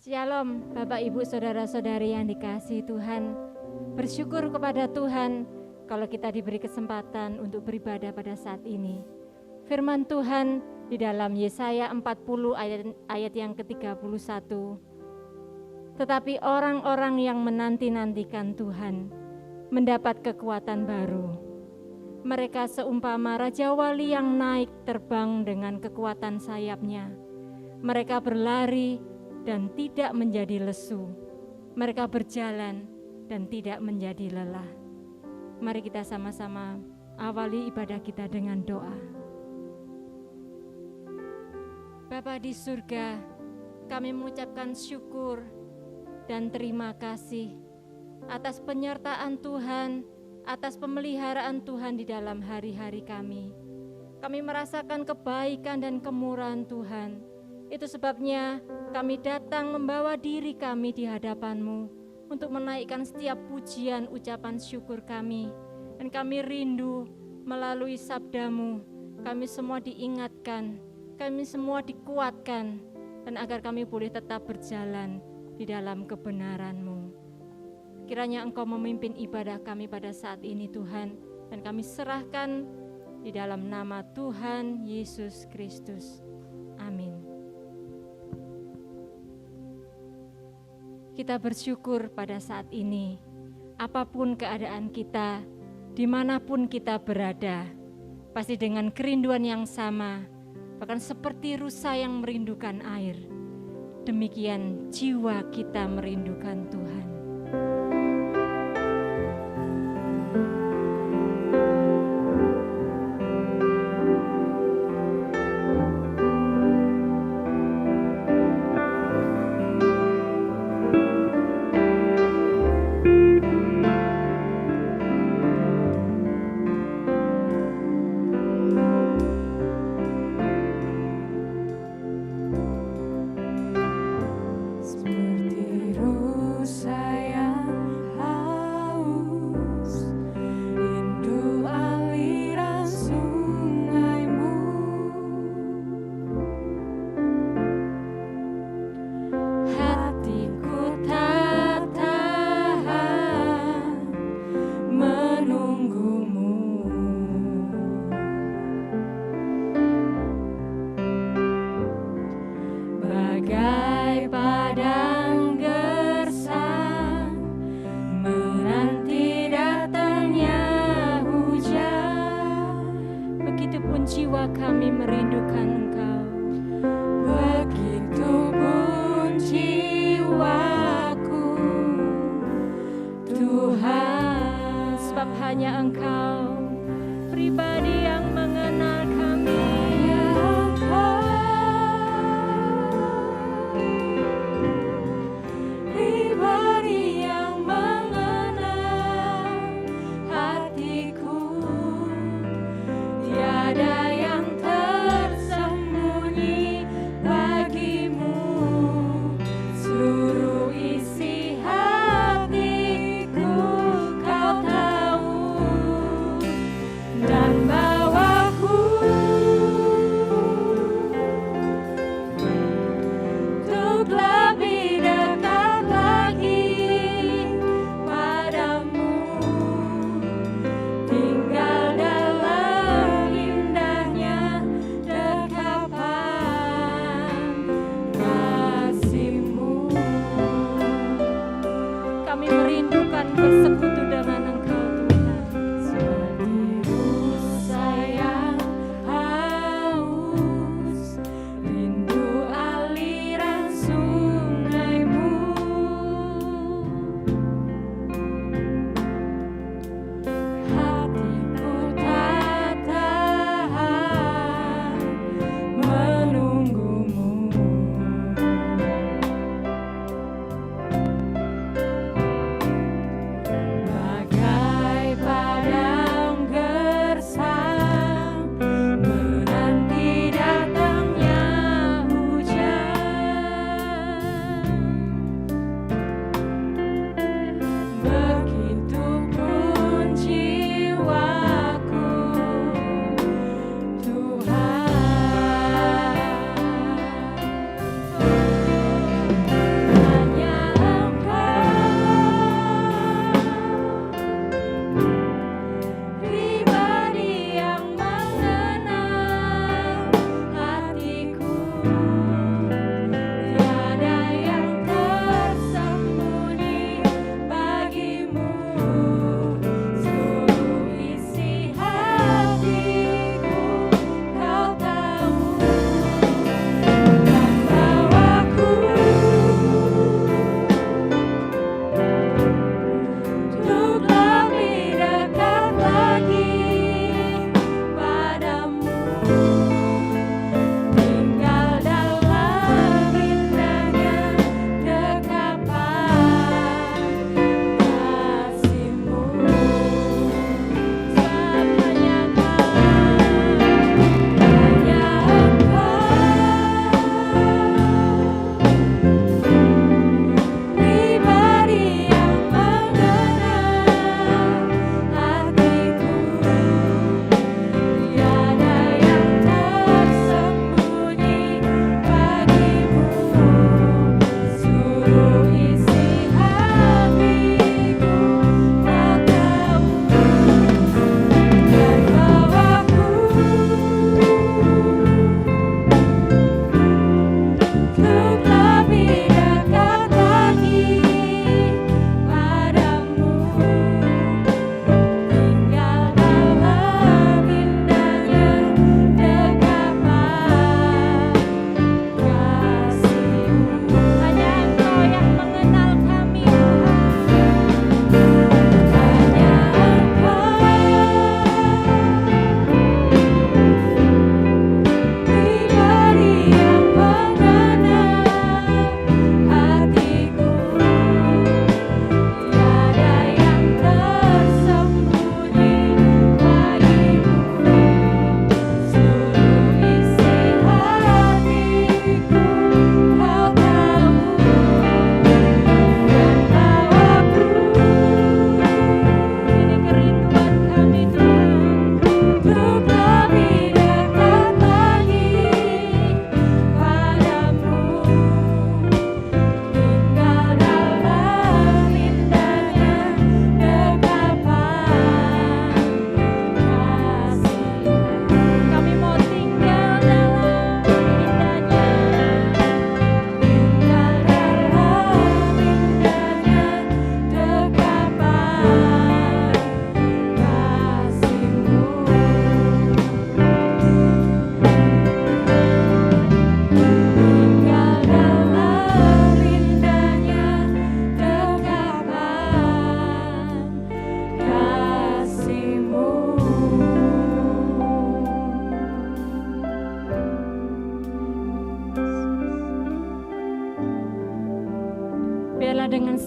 Shalom Bapak Ibu Saudara-saudari yang dikasihi Tuhan. Bersyukur kepada Tuhan kalau kita diberi kesempatan untuk beribadah pada saat ini. Firman Tuhan di dalam Yesaya 40 ayat yang ke-31. Tetapi orang-orang yang menanti-nantikan Tuhan mendapat kekuatan baru. Mereka seumpama Raja Wali yang naik terbang dengan kekuatan sayapnya. Mereka berlari dan tidak menjadi lesu. Mereka berjalan dan tidak menjadi lelah. Mari kita sama-sama awali ibadah kita dengan doa. Bapa di surga, kami mengucapkan syukur dan terima kasih atas penyertaan Tuhan, atas pemeliharaan Tuhan di dalam hari-hari kami. Kami merasakan kebaikan dan kemurahan Tuhan. Itu sebabnya kami datang membawa diri kami di hadapan-Mu untuk menaikkan setiap pujian ucapan syukur kami. Dan kami rindu melalui sabda-Mu, kami semua diingatkan, kami semua dikuatkan, dan agar kami boleh tetap berjalan di dalam kebenaran-Mu. Kiranya Engkau memimpin ibadah kami pada saat ini Tuhan, dan kami serahkan di dalam nama Tuhan Yesus Kristus. Amin. Kita bersyukur pada saat ini, apapun keadaan kita, dimanapun kita berada, pasti dengan kerinduan yang sama, bahkan seperti rusa yang merindukan air, demikian jiwa kita merindukan Tuhan. Dan bawa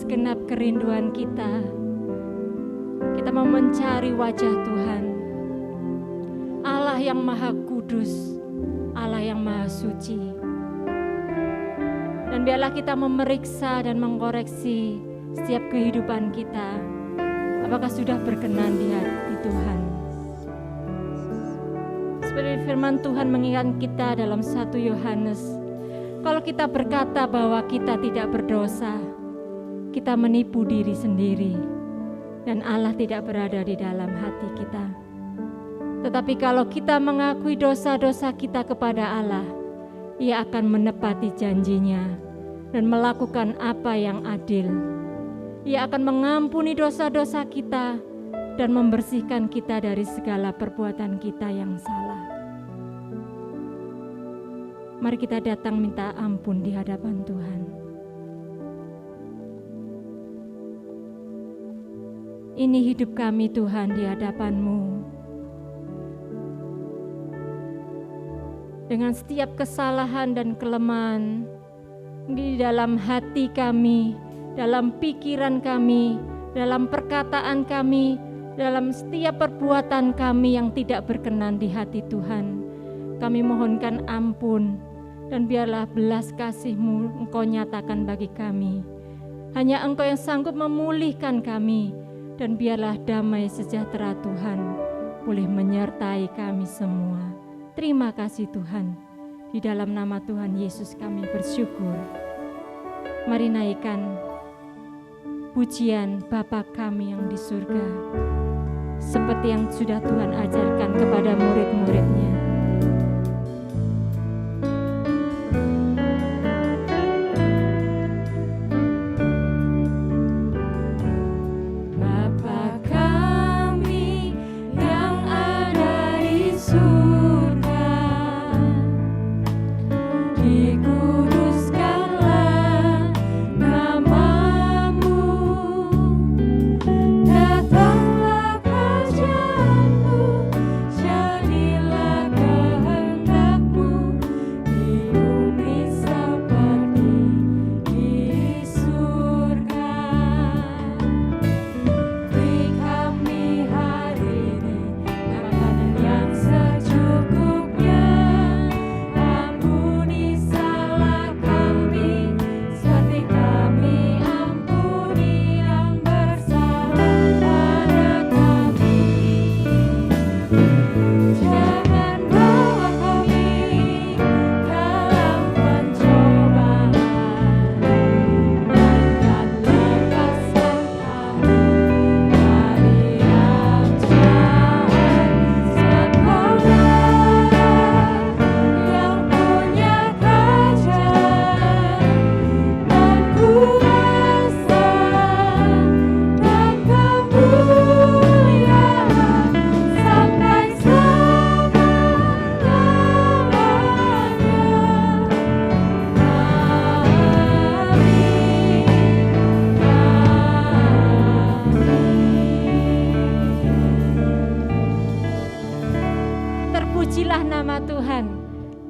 segenap kerinduan kita. Kita mau mencari wajah Tuhan, Allah yang Maha Kudus, Allah yang Maha Suci. Dan biarlah kita memeriksa dan mengkoreksi setiap kehidupan kita, apakah sudah berkenan di hati Tuhan. Seperti firman Tuhan mengingatkan kita dalam 1 Yohanes, kalau kita berkata bahwa kita tidak berdosa, kita menipu diri sendiri dan Allah tidak berada di dalam hati kita. Tetapi kalau kita mengakui dosa-dosa kita kepada Allah, Ia akan menepati janjinya dan melakukan apa yang adil. Ia akan mengampuni dosa-dosa kita dan membersihkan kita dari segala perbuatan kita yang salah. Mari kita datang minta ampun di hadapan Tuhan. Ini hidup kami Tuhan di hadapan-Mu. Dengan setiap kesalahan dan kelemahan di dalam hati kami, dalam pikiran kami, dalam perkataan kami, dalam setiap perbuatan kami yang tidak berkenan di hati Tuhan, kami mohonkan ampun dan biarlah belas kasih-Mu Engkau nyatakan bagi kami. Hanya Engkau yang sanggup memulihkan kami, dan biarlah damai sejahtera Tuhan boleh menyertai kami semua. Terima kasih Tuhan, di dalam nama Tuhan Yesus kami bersyukur. Mari naikkan pujian Bapa kami yang di surga, seperti yang sudah Tuhan ajarkan kepada murid-murid-Nya.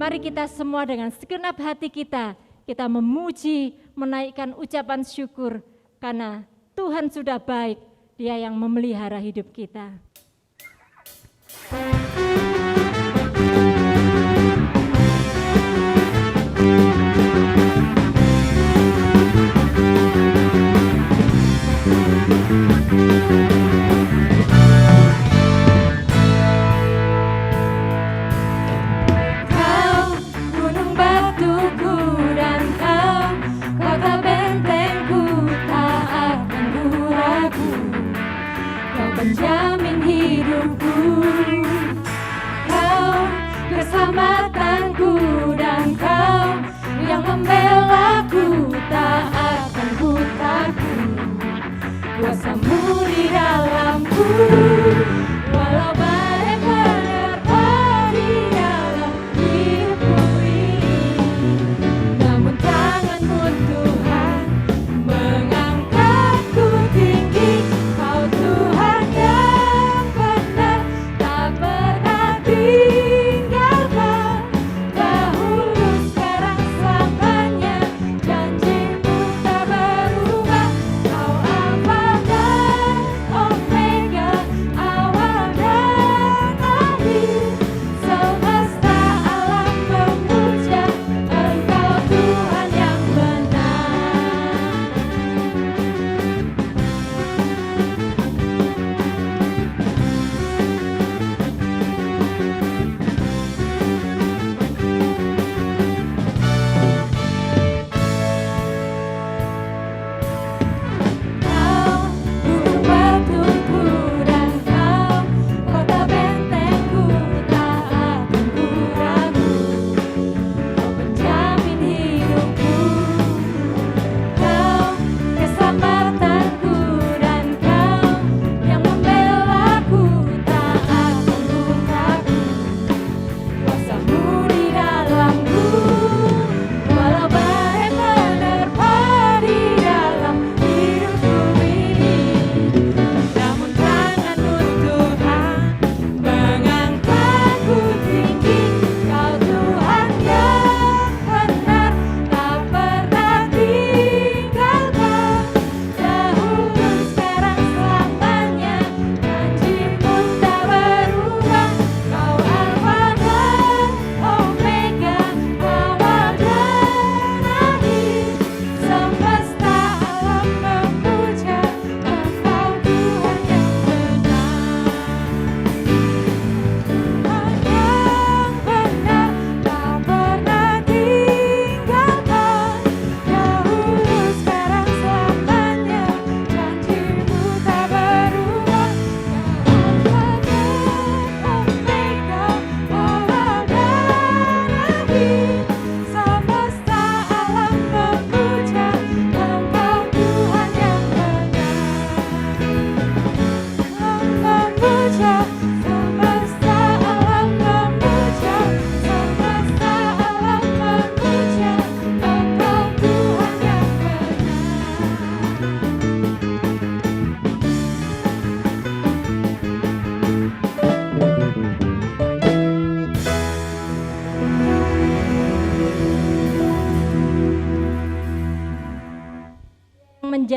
Mari kita semua dengan segenap hati kita memuji, menaikkan ucapan syukur karena Tuhan sudah baik, Dia yang memelihara hidup kita. Penjamin hidupku, Kau keselamatanku, dan Kau yang membelaku, tak akan ku takut. Kuasa-Mu di dalamku, walau badai menerpa di dalam hidupku ini, namun tangan-Mu Tuhan mengangkatku tinggi. Kau Tuhan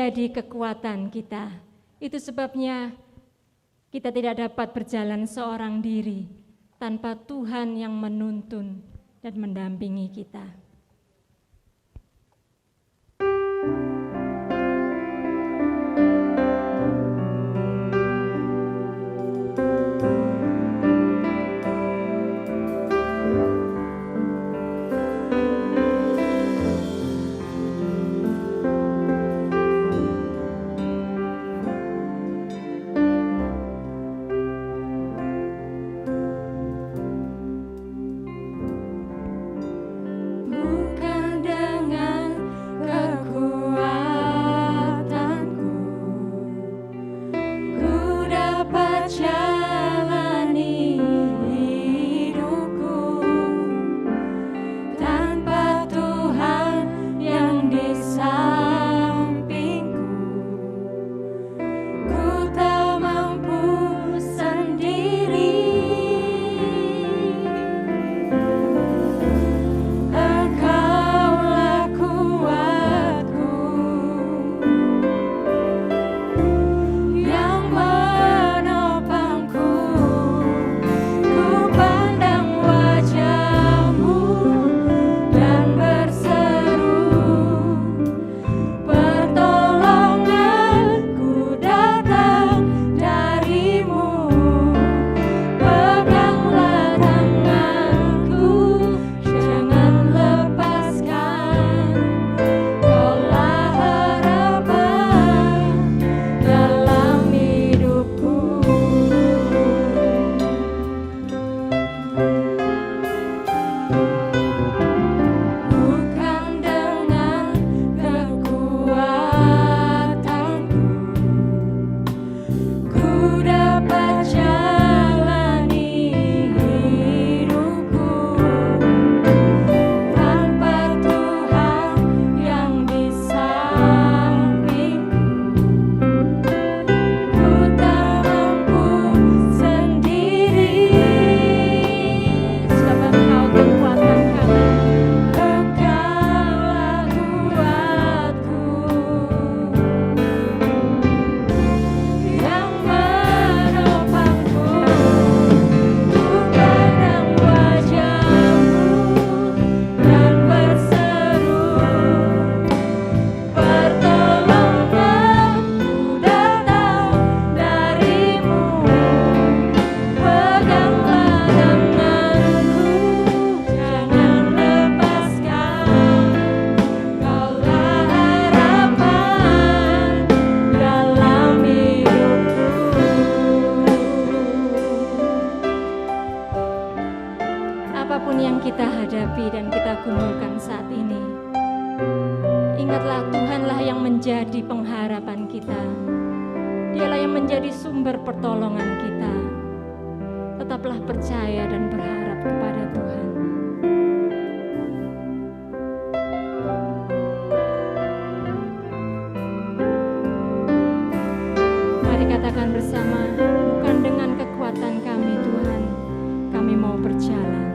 menjadi kekuatan kita. Itu sebabnya kita tidak dapat berjalan seorang diri tanpa Tuhan yang menuntun dan mendampingi kita. Apapun yang kita hadapi dan kita gumulkan saat ini, ingatlah Tuhanlah yang menjadi pengharapan kita. Dialah yang menjadi sumber pertolongan kita. Tetaplah percaya dan berharap kepada Tuhan. Mari katakan bersama, bukan dengan kekuatan kami Tuhan, kami mau berjalan.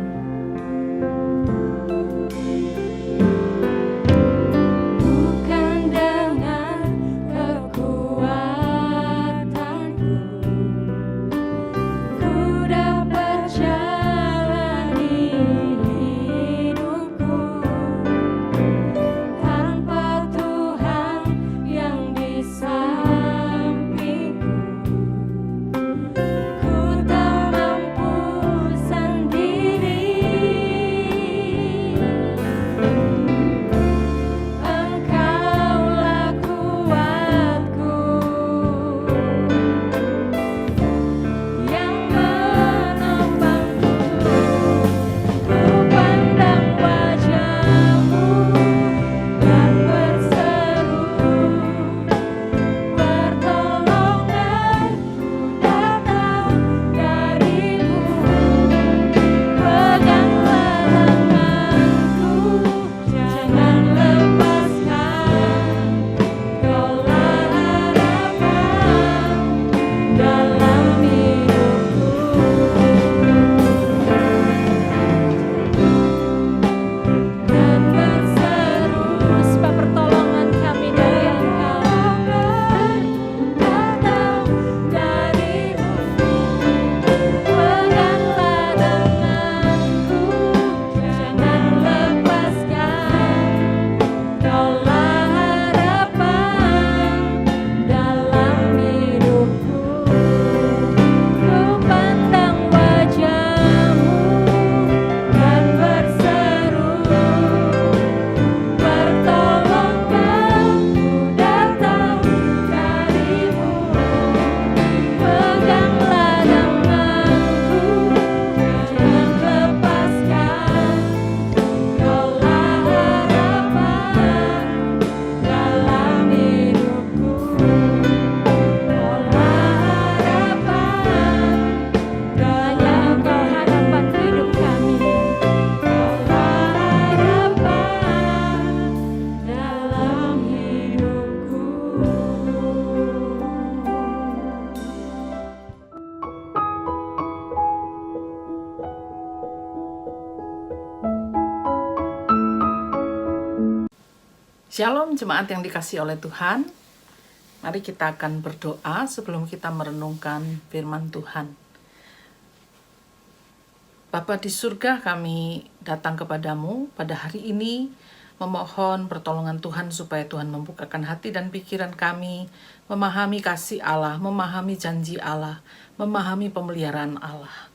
Shalom jemaat yang dikasihi oleh Tuhan. Mari kita akan berdoa sebelum kita merenungkan firman Tuhan. Bapa di surga, kami datang kepadamu pada hari ini memohon pertolongan Tuhan supaya Tuhan membukakan hati dan pikiran kami, memahami kasih Allah, memahami janji Allah, memahami pemeliharaan Allah.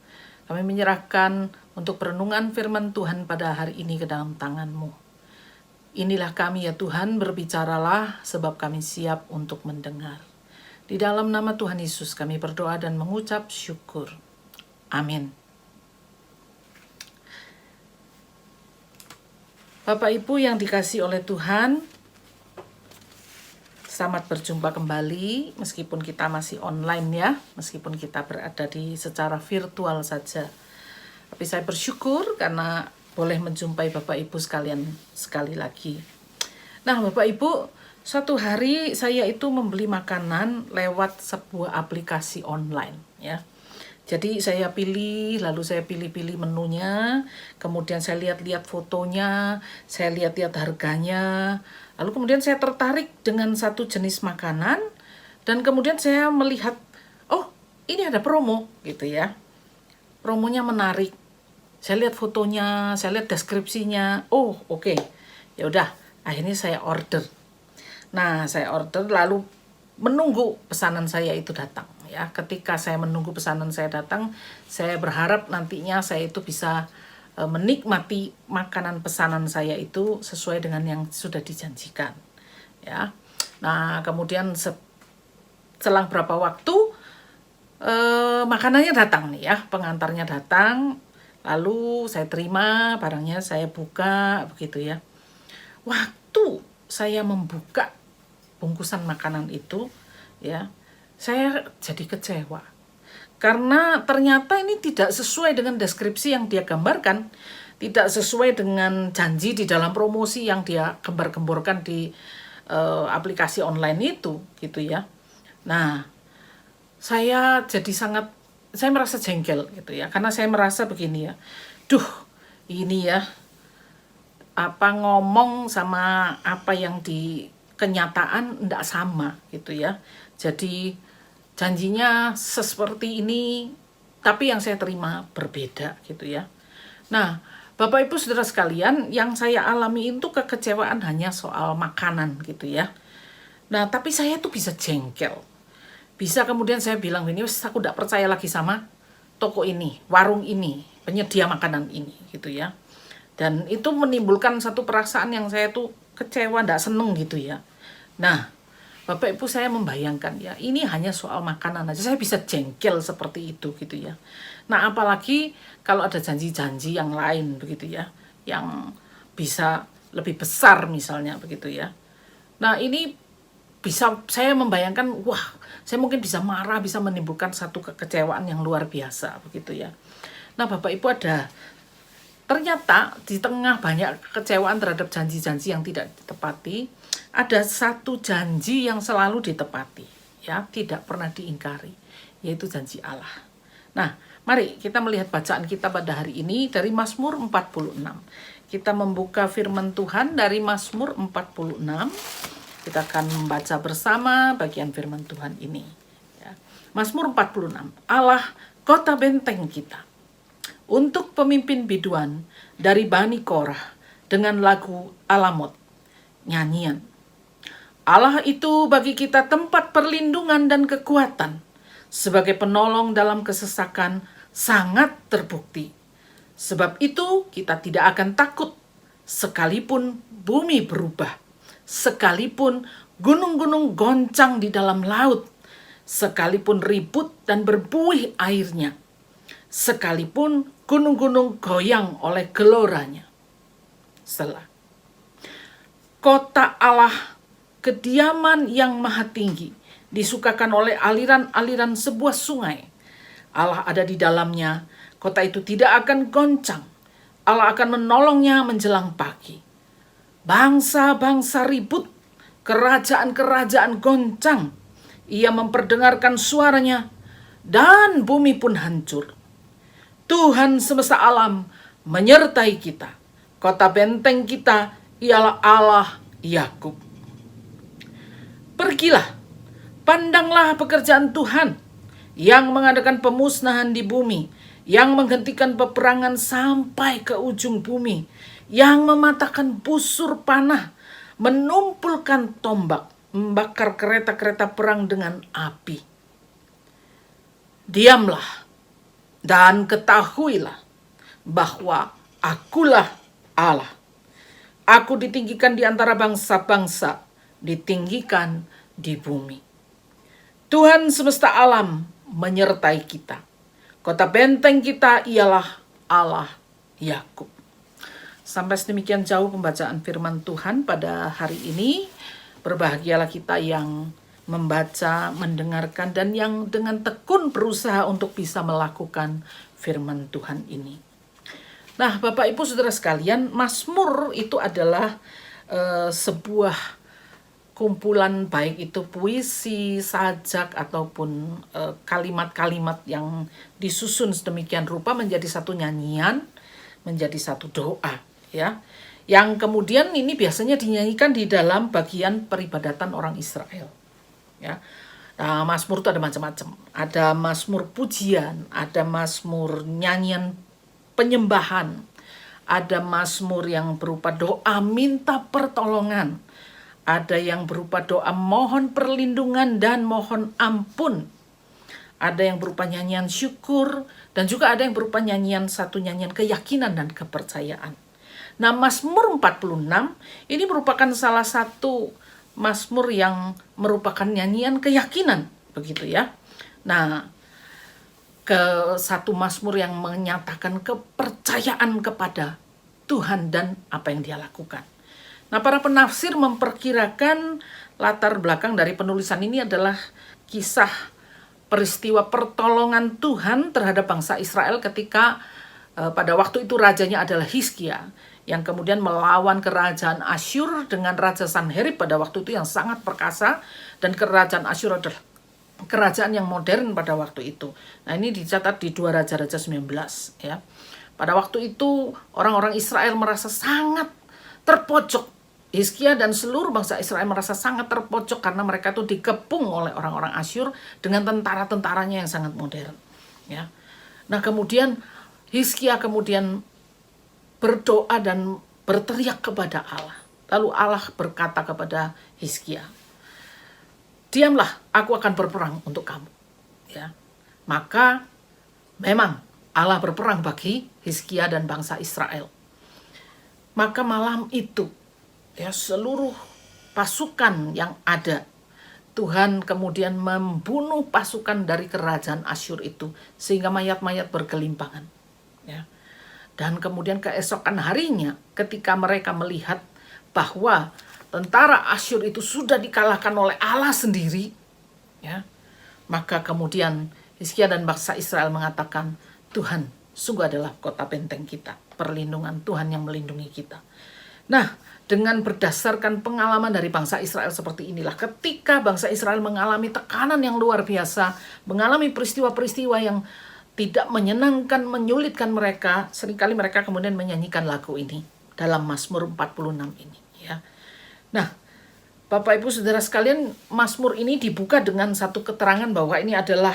Kami menyerahkan untuk perenungan firman Tuhan pada hari ini ke dalam tangan-Mu. Inilah kami ya Tuhan, berbicaralah sebab kami siap untuk mendengar. Di dalam nama Tuhan Yesus kami berdoa dan mengucap syukur. Amin. Bapak Ibu yang dikasihi oleh Tuhan, selamat berjumpa kembali meskipun kita masih online ya, meskipun kita berada secara virtual saja. Tapi saya bersyukur karena boleh menjumpai Bapak Ibu sekalian sekali lagi. Nah Bapak Ibu, suatu hari saya itu membeli makanan lewat sebuah aplikasi online ya. Jadi saya lalu saya pilih-pilih menunya, kemudian saya lihat-lihat fotonya, saya lihat-lihat harganya, lalu kemudian saya tertarik dengan satu jenis makanan, dan kemudian saya melihat, oh ini ada promo gitu ya, promonya menarik. Saya lihat fotonya, saya lihat deskripsinya, oh oke. Ya udah, akhirnya saya order. Nah saya order lalu menunggu pesanan saya itu datang. Ya, ketika saya menunggu pesanan saya datang, saya berharap nantinya saya itu bisa menikmati makanan pesanan saya itu sesuai dengan yang sudah dijanjikan. Ya, nah kemudian selang berapa waktu makanannya datang nih ya, pengantarnya datang, lalu saya terima barangnya, saya buka begitu ya. Waktu saya membuka bungkusan makanan itu, ya. Saya jadi kecewa karena ternyata ini tidak sesuai dengan deskripsi yang dia gambarkan, tidak sesuai dengan janji di dalam promosi yang dia gembar-gemborkan di aplikasi online itu gitu ya. Nah saya merasa jengkel gitu ya, karena saya merasa begini ya, ini ya ngomong sama apa yang di kenyataan tidak sama gitu ya. Jadi janjinya seperti ini, tapi yang saya terima berbeda gitu ya. Nah, Bapak Ibu Saudara sekalian, yang saya alami itu kekecewaan hanya soal makanan gitu ya. Nah, tapi saya tuh bisa jengkel. Bisa kemudian saya bilang ini, aku tidak percaya lagi sama toko ini, warung ini, penyedia makanan ini gitu ya. Dan itu menimbulkan satu perasaan yang saya tuh kecewa, tidak seneng gitu ya. Nah, Bapak Ibu, saya membayangkan ya, ini hanya soal makanan aja saya bisa jengkel seperti itu gitu ya. Nah, apalagi kalau ada janji-janji yang lain begitu ya, yang bisa lebih besar misalnya begitu ya. Nah, ini bisa saya membayangkan, wah, saya mungkin bisa marah, bisa menimbulkan satu kekecewaan yang luar biasa begitu ya. Nah, Bapak Ibu, ternyata di tengah banyak kekecewaan terhadap janji-janji yang tidak ditepati, ada satu janji yang selalu ditepati, ya, tidak pernah diingkari, yaitu janji Allah. Nah, mari kita melihat bacaan kita pada hari ini dari Mazmur 46. Kita membuka firman Tuhan dari Mazmur 46. Kita akan membaca bersama bagian firman Tuhan ini. Ya. Mazmur 46, Allah kota benteng kita. Untuk pemimpin biduan dari Bani Korah dengan lagu Alamot, nyanyian. Allah itu bagi kita tempat perlindungan dan kekuatan. Sebagai penolong dalam kesesakan sangat terbukti. Sebab itu kita tidak akan takut sekalipun bumi berubah. Sekalipun gunung-gunung goncang di dalam laut. Sekalipun ribut dan berbuih airnya. Sekalipun gunung-gunung goyang oleh geloranya. Selah. Kota Allah, kediaman yang maha tinggi, disukakan oleh aliran-aliran sebuah sungai. Allah ada di dalamnya, kota itu tidak akan goncang. Allah akan menolongnya menjelang pagi. Bangsa-bangsa ribut, kerajaan-kerajaan goncang. Ia memperdengarkan suaranya, dan bumi pun hancur. Tuhan semesta alam menyertai kita. Kota benteng kita ialah Allah Yakub. Pergilah, pandanglah pekerjaan Tuhan yang mengadakan pemusnahan di bumi, yang menghentikan peperangan sampai ke ujung bumi, yang mematahkan busur panah, menumpulkan tombak, membakar kereta-kereta perang dengan api. Diamlah dan ketahuilah bahwa Akulah Allah. Aku ditinggikan di antara bangsa-bangsa, ditinggikan di bumi. Tuhan semesta alam menyertai kita. Kota benteng kita ialah Allah Yakub. Sampai sedemikian jauh pembacaan firman Tuhan pada hari ini. Berbahagialah kita yang membaca, mendengarkan, dan yang dengan tekun berusaha untuk bisa melakukan firman Tuhan ini. Nah, Bapak Ibu Saudara sekalian, Mazmur itu adalah sebuah kumpulan, baik itu puisi, sajak, ataupun kalimat-kalimat yang disusun sedemikian rupa menjadi satu nyanyian, menjadi satu doa, ya. Yang kemudian ini biasanya dinyanyikan di dalam bagian peribadatan orang Israel, ya. Nah, Mazmur itu ada macam-macam. Ada Mazmur pujian, ada Mazmur nyanyian penyembahan, ada Mazmur yang berupa doa minta pertolongan, ada yang berupa doa mohon perlindungan dan mohon ampun, ada yang berupa nyanyian syukur, dan juga ada yang berupa satu nyanyian keyakinan dan kepercayaan. Nah, Mazmur 46 ini merupakan salah satu Mazmur yang merupakan nyanyian keyakinan, begitu ya. Nah, ke satu Mazmur yang menyatakan kepercayaan kepada Tuhan dan apa yang Dia lakukan. Nah, para penafsir memperkirakan latar belakang dari penulisan ini adalah kisah peristiwa pertolongan Tuhan terhadap bangsa Israel ketika pada waktu itu rajanya adalah Hizkia, yang kemudian melawan kerajaan Asyur dengan Raja Sanherib pada waktu itu yang sangat perkasa, dan kerajaan Asyur adalah kerajaan yang modern pada waktu itu. Nah, ini dicatat di 2 Raja-Raja 19, ya. Pada waktu itu orang-orang Israel merasa sangat terpojok. Hizkia dan seluruh bangsa Israel merasa sangat terpojok karena mereka itu dikepung oleh orang-orang Asyur dengan tentara-tentaranya yang sangat modern, ya. Nah, kemudian Hizkia kemudian berdoa dan berteriak kepada Allah. Lalu Allah berkata kepada Hizkia, "Diamlah, aku akan berperang untuk kamu." Ya. Maka memang Allah berperang bagi Hizkia dan bangsa Israel. Maka malam itu, ya, seluruh pasukan yang ada, Tuhan kemudian membunuh pasukan dari kerajaan Asyur itu sehingga mayat-mayat bergelimpangan. Ya. Dan kemudian keesokan harinya ketika mereka melihat bahwa tentara Asyur itu sudah dikalahkan oleh Allah sendiri, ya, maka kemudian Hizkia dan bangsa Israel mengatakan, Tuhan sungguh adalah kota benteng kita, perlindungan Tuhan yang melindungi kita. Nah, dengan berdasarkan pengalaman dari bangsa Israel seperti inilah, ketika bangsa Israel mengalami tekanan yang luar biasa, mengalami peristiwa-peristiwa yang tidak menyenangkan, menyulitkan mereka, seringkali mereka kemudian menyanyikan lagu ini dalam Mazmur 46 ini, ya. Nah, Bapak Ibu Saudara sekalian, Mazmur ini dibuka dengan satu keterangan bahwa ini adalah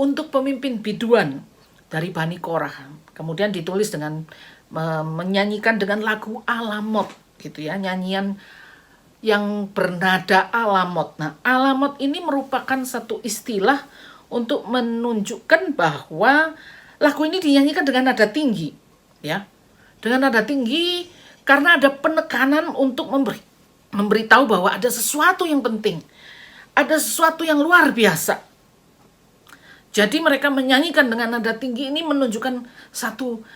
untuk pemimpin biduan dari Bani Korah. Kemudian ditulis dengan menyanyikan dengan lagu alamot, gitu ya, nyanyian yang bernada alamot. Nah, alamot ini merupakan satu istilah untuk menunjukkan bahwa lagu ini dinyanyikan dengan nada tinggi, ya, dengan nada tinggi karena ada penekanan untuk memberitahu bahwa ada sesuatu yang penting, ada sesuatu yang luar biasa. Jadi mereka menyanyikan dengan nada tinggi ini menunjukkan satu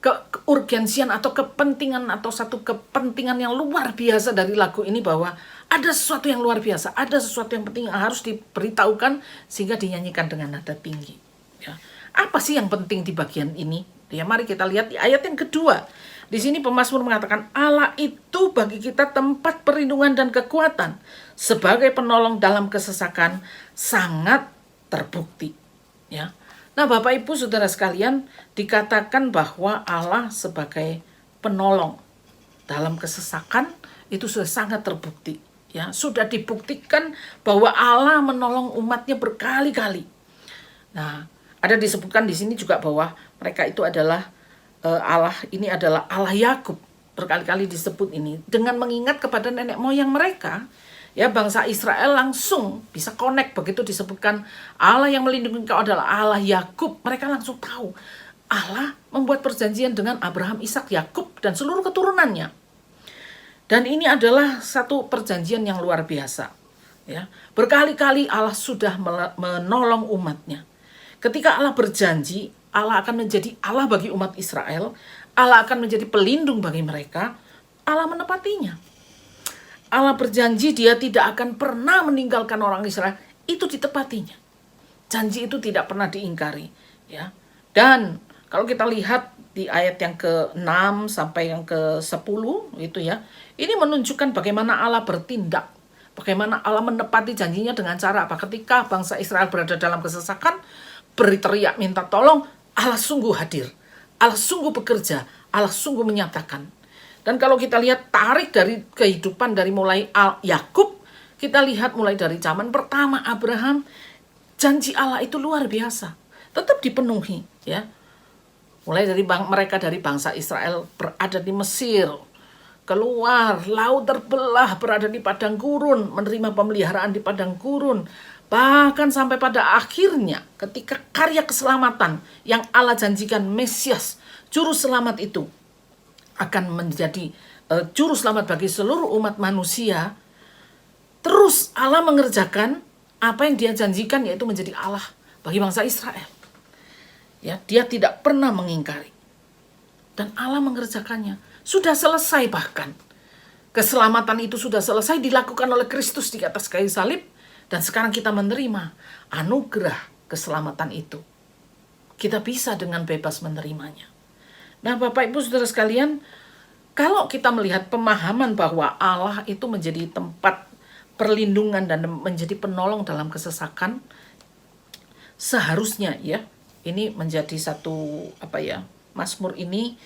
keurgensian atau kepentingan atau satu kepentingan yang luar biasa dari lagu ini, bahwa ada sesuatu yang luar biasa, ada sesuatu yang penting yang harus diberitahukan sehingga dinyanyikan dengan nada tinggi. Ya. Apa sih yang penting di bagian ini? Ya, mari kita lihat di ayat yang kedua. Di sini pemazmur mengatakan, Allah itu bagi kita tempat perlindungan dan kekuatan, sebagai penolong dalam kesesakan sangat terbukti. Ya. Nah, Bapak Ibu Saudara sekalian, dikatakan bahwa Allah sebagai penolong dalam kesesakan itu sudah sangat terbukti. Ya, sudah dibuktikan bahwa Allah menolong umatnya berkali-kali. Nah, ada disebutkan di sini juga bahwa mereka itu adalah Allah, ini adalah Allah Yakub. Berkali-kali disebut ini dengan mengingat kepada nenek moyang mereka. Ya, bangsa Israel langsung bisa connect begitu disebutkan Allah yang melindungi engkau adalah Allah Yakub. Mereka langsung tahu Allah membuat perjanjian dengan Abraham, Ishak, Yakub dan seluruh keturunannya. Dan ini adalah satu perjanjian yang luar biasa. Ya, berkali-kali Allah sudah menolong umatnya. Ketika Allah berjanji, Allah akan menjadi Allah bagi umat Israel, Allah akan menjadi pelindung bagi mereka, Allah menepatinya. Allah berjanji dia tidak akan pernah meninggalkan orang Israel, itu ditepatinya. Janji itu tidak pernah diingkari. Ya. Dan kalau kita lihat di ayat yang ke-6 sampai yang ke-10 itu ya, ini menunjukkan bagaimana Allah bertindak, bagaimana Allah menepati janjinya dengan cara apa? Ketika bangsa Israel berada dalam kesesakan, berteriak minta tolong, Allah sungguh hadir, Allah sungguh bekerja, Allah sungguh menyatakan. Dan kalau kita lihat tarik dari kehidupan dari mulai Yakub, kita lihat mulai dari zaman pertama Abraham, janji Allah itu luar biasa, tetap dipenuhi ya. Mulai dari mereka dari bangsa Israel berada di Mesir, keluar, laut terbelah, berada di padang gurun, menerima pemeliharaan di padang gurun. Bahkan sampai pada akhirnya ketika karya keselamatan yang Allah janjikan Mesias, juru selamat itu akan menjadi juru selamat bagi seluruh umat manusia. Terus Allah mengerjakan apa yang dia janjikan, yaitu menjadi Allah bagi bangsa Israel. Ya, dia tidak pernah mengingkari. Dan Allah mengerjakannya. Sudah selesai bahkan. Keselamatan itu sudah selesai dilakukan oleh Kristus di atas kayu salib. Dan sekarang kita menerima anugerah keselamatan itu. Kita bisa dengan bebas menerimanya. Nah, Bapak Ibu Saudara sekalian, kalau kita melihat pemahaman bahwa Allah itu menjadi tempat perlindungan dan menjadi penolong dalam kesesakan, seharusnya ya, ini menjadi satu Mazmur ini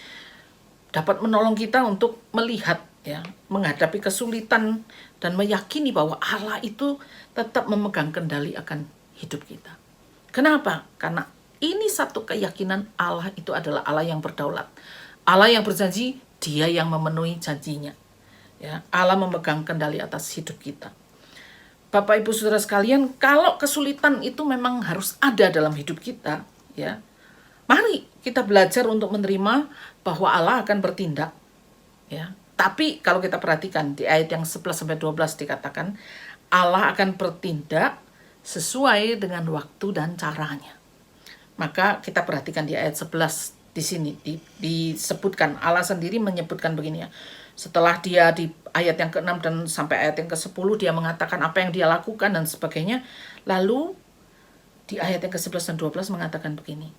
dapat menolong kita untuk melihat ya, menghadapi kesulitan dan meyakini bahwa Allah itu tetap memegang kendali akan hidup kita. Kenapa? Karena ini satu keyakinan Allah itu adalah Allah yang berdaulat. Allah yang berjanji, dia yang memenuhi janjinya. Ya, Allah memegang kendali atas hidup kita. Bapak Ibu Saudara sekalian, kalau kesulitan itu memang harus ada dalam hidup kita, ya. Mari kita belajar untuk menerima bahwa Allah akan bertindak, ya. Tapi kalau kita perhatikan di ayat yang 11 sampai 12 dikatakan Allah akan bertindak sesuai dengan waktu dan caranya. Maka kita perhatikan di ayat 11 di sini disebutkan, Allah sendiri menyebutkan begini ya. Setelah dia di ayat yang ke-6 dan sampai ayat yang ke-10 dia mengatakan apa yang dia lakukan dan sebagainya. Lalu di ayat yang ke-11 dan 12 mengatakan begini.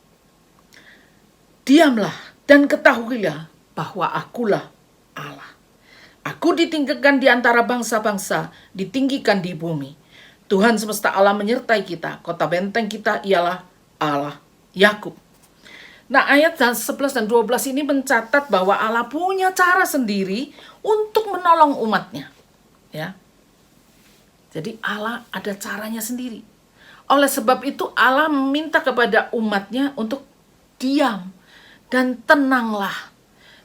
Diamlah dan ketahuilah bahwa akulah Allah. Aku ditinggikan di antara bangsa-bangsa, ditinggikan di bumi. Tuhan semesta alam menyertai kita, kota benteng kita ialah Allah Yakub. Nah, ayat 11 dan 12 ini mencatat bahwa Allah punya cara sendiri untuk menolong umatnya. Ya. Jadi Allah ada caranya sendiri. Oleh sebab itu Allah meminta kepada umatnya untuk diam dan tenanglah.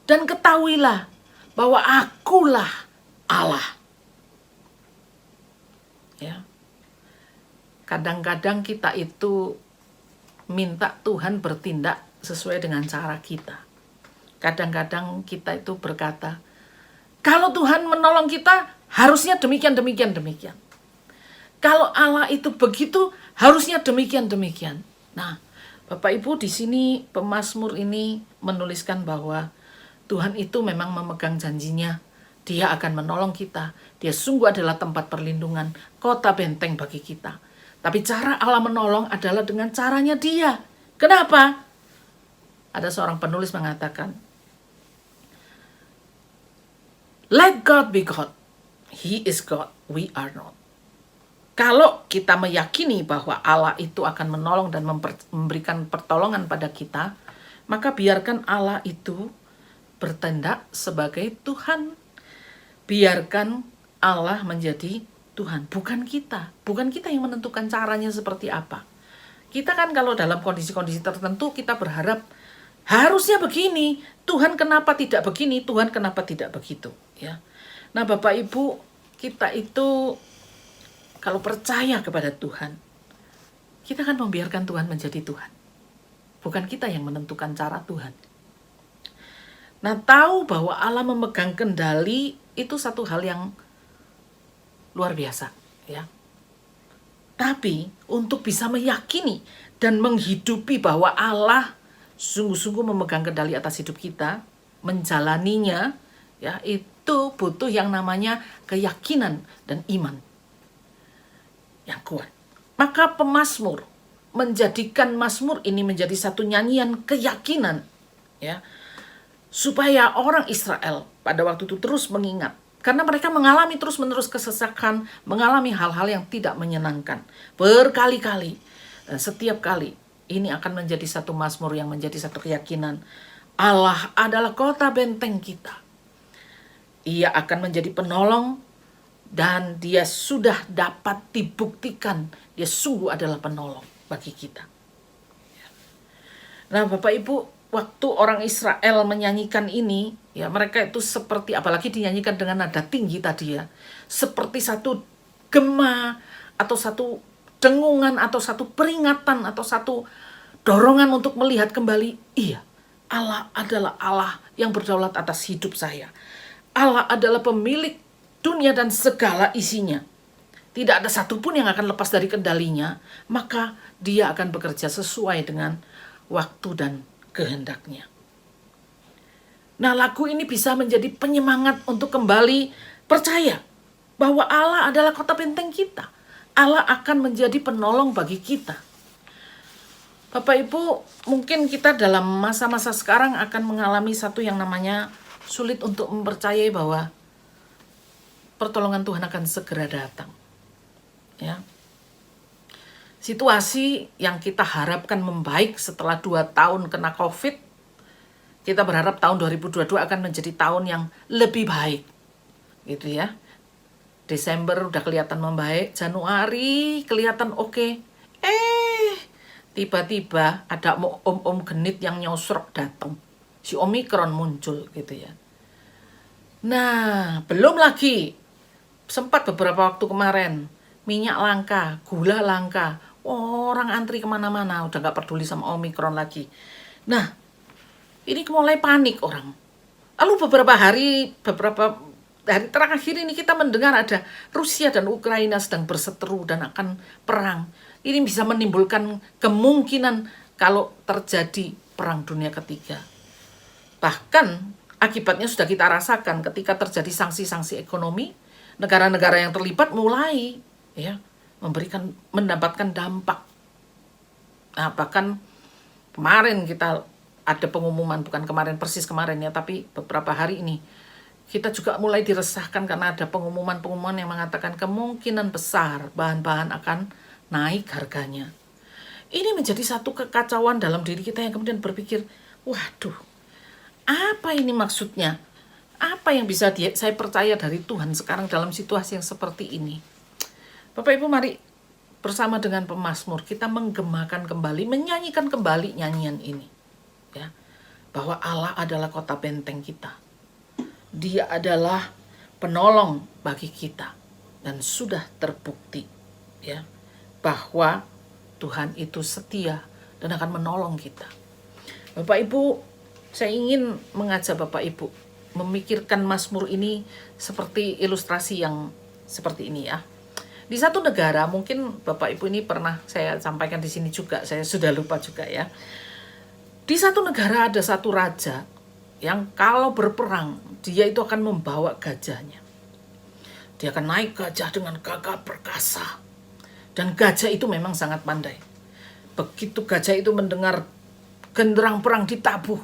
Dan ketahuilah bahwa akulah Allah. Ya. Kadang-kadang kita itu minta Tuhan bertindak sesuai dengan cara kita. Kadang-kadang kita itu berkata, kalau Tuhan menolong kita, harusnya demikian. Kalau Allah itu begitu, harusnya demikian. Nah, Bapak Ibu di sini pemazmur ini menuliskan bahwa Tuhan itu memang memegang janjinya. Dia akan menolong kita. Dia sungguh adalah tempat perlindungan, kota benteng bagi kita. Tapi cara Allah menolong adalah dengan caranya dia. Kenapa? Ada seorang penulis mengatakan, let God be God. He is God, we are not. Kalau kita meyakini bahwa Allah itu akan menolong dan memberikan pertolongan pada kita, maka biarkan Allah itu bertindak sebagai Tuhan. Biarkan Allah menjadi Tuhan, bukan kita. Bukan kita yang menentukan caranya seperti apa. Kita kan kalau dalam kondisi-kondisi tertentu kita berharap harusnya begini, Tuhan kenapa tidak begini, Tuhan kenapa tidak begitu, ya. Nah, Bapak Ibu, kita itu kalau percaya kepada Tuhan, kita akan membiarkan Tuhan menjadi Tuhan. Bukan kita yang menentukan cara Tuhan. Nah, tahu bahwa Allah memegang kendali itu satu hal yang luar biasa, ya. Tapi untuk bisa meyakini dan menghidupi bahwa Allah sungguh-sungguh memegang kendali atas hidup kita, menjalaninya, ya, itu butuh yang namanya keyakinan dan iman yang kuat. Maka pemazmur menjadikan mazmur ini menjadi satu nyanyian keyakinan, ya, supaya orang Israel pada waktu itu terus mengingat, karena mereka mengalami terus-menerus kesesakan, mengalami hal-hal yang tidak menyenangkan berkali-kali, dan setiap kali ini akan menjadi satu mazmur yang menjadi satu keyakinan. Allah adalah kota benteng kita. Ia akan menjadi penolong, dan dia sudah dapat dibuktikan dia sungguh adalah penolong bagi kita. Nah, Bapak Ibu, waktu orang Israel menyanyikan ini, ya, mereka itu seperti, apalagi dinyanyikan dengan nada tinggi tadi, ya, seperti satu gema atau satu dengungan atau satu peringatan atau satu dorongan untuk melihat kembali, iya, Allah adalah Allah yang berdaulat atas hidup saya. Allah adalah pemilik dunia dan segala isinya. Tidak ada satupun yang akan lepas dari kendalinya, maka dia akan bekerja sesuai dengan waktu dan kehendaknya. Nah, lagu ini bisa menjadi penyemangat untuk kembali percaya bahwa Allah adalah kota benteng kita. Allah akan menjadi penolong bagi kita. Bapak Ibu, mungkin kita dalam masa-masa sekarang akan mengalami satu yang namanya sulit untuk mempercayai bahwa pertolongan Tuhan akan segera datang. Ya. Situasi yang kita harapkan membaik setelah 2 tahun kena COVID, kita berharap tahun 2022 akan menjadi tahun yang lebih baik. Gitu ya. Desember udah kelihatan membaik, Januari kelihatan oke. Tiba-tiba ada om-om genit yang nyosrok datang. Si Omikron muncul gitu ya. Nah, belum lagi sempat beberapa waktu kemarin minyak langka, gula langka, orang antri kemana-mana, udah gak peduli sama Omikron lagi. Nah, ini mulai panik orang. Lalu beberapa hari terakhir ini kita mendengar ada Rusia dan Ukraina sedang berseteru dan akan perang. Ini bisa menimbulkan kemungkinan kalau terjadi perang dunia ketiga. Bahkan akibatnya sudah kita rasakan ketika terjadi sanksi-sanksi ekonomi, negara-negara yang terlibat mulai, ya, mendapatkan dampak. Nah, bahkan kemarin kita ada pengumuman, bukan persis kemarin ya, tapi beberapa hari ini kita juga mulai diresahkan karena ada pengumuman-pengumuman yang mengatakan kemungkinan besar bahan-bahan akan naik harganya. Ini menjadi satu kekacauan dalam diri kita yang kemudian berpikir, waduh, apa ini maksudnya? Apa yang bisa saya percaya dari Tuhan sekarang dalam situasi yang seperti ini? Bapak Ibu, mari bersama dengan pemazmur kita menggemakan kembali, menyanyikan kembali nyanyian ini, ya, bahwa Allah adalah kota benteng kita. Dia adalah penolong bagi kita, dan sudah terbukti, ya, bahwa Tuhan itu setia dan akan menolong kita. Bapak Ibu, saya ingin mengajak Bapak Ibu memikirkan mazmur ini seperti ilustrasi yang seperti ini, ya. Di satu negara, mungkin Bapak Ibu ini pernah saya sampaikan di sini juga, saya sudah lupa juga ya. Di satu negara ada satu raja yang kalau berperang, dia itu akan membawa gajahnya. Dia akan naik gajah dengan gagah perkasa. Dan gajah itu memang sangat pandai. Begitu gajah itu mendengar genderang perang ditabuh,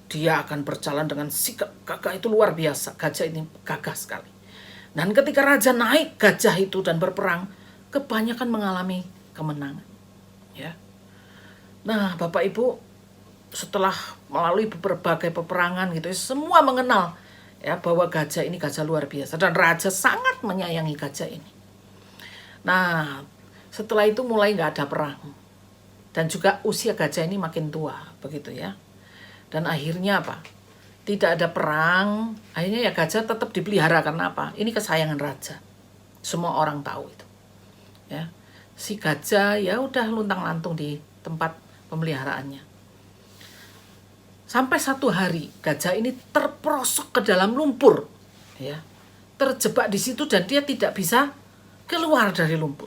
dia akan berjalan dengan sigap. Gagah itu luar biasa. Gajah ini gagah sekali. Dan ketika raja naik gajah itu dan berperang, kebanyakan mengalami kemenangan. Ya. Nah, Bapak Ibu, setelah melalui berbagai peperangan gitu, semua mengenal ya bahwa gajah ini gajah luar biasa dan raja sangat menyayangi gajah ini. Nah, setelah itu mulai nggak ada perang dan juga usia gajah ini makin tua begitu ya. Dan akhirnya apa? Tidak ada perang, akhirnya ya gajah tetap dipelihara karena apa? Ini kesayangan raja. Semua orang tahu itu. Ya. Si gajah ya udah luntang-lantung di tempat pemeliharaannya. Sampai satu hari gajah ini terperosok ke dalam lumpur, ya, terjebak di situ dan dia tidak bisa keluar dari lumpur.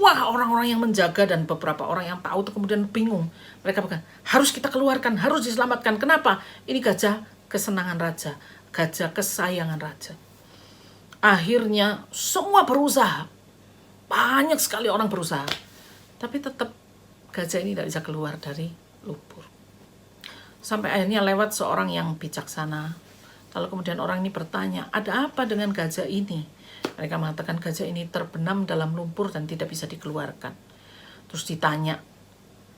Wah, orang-orang yang menjaga dan beberapa orang yang tahu itu kemudian bingung. Mereka berkata, harus kita keluarkan, harus diselamatkan. Kenapa? Ini gajah kesenangan raja, gajah kesayangan raja. Akhirnya semua berusaha, banyak sekali orang berusaha, tapi tetap gajah ini tidak bisa keluar dari lumpur. Sampai akhirnya lewat seorang yang bijaksana. Lalu kemudian orang ini bertanya, ada apa dengan gajah ini? Mereka mengatakan gajah ini terbenam dalam lumpur dan tidak bisa dikeluarkan. Terus ditanya,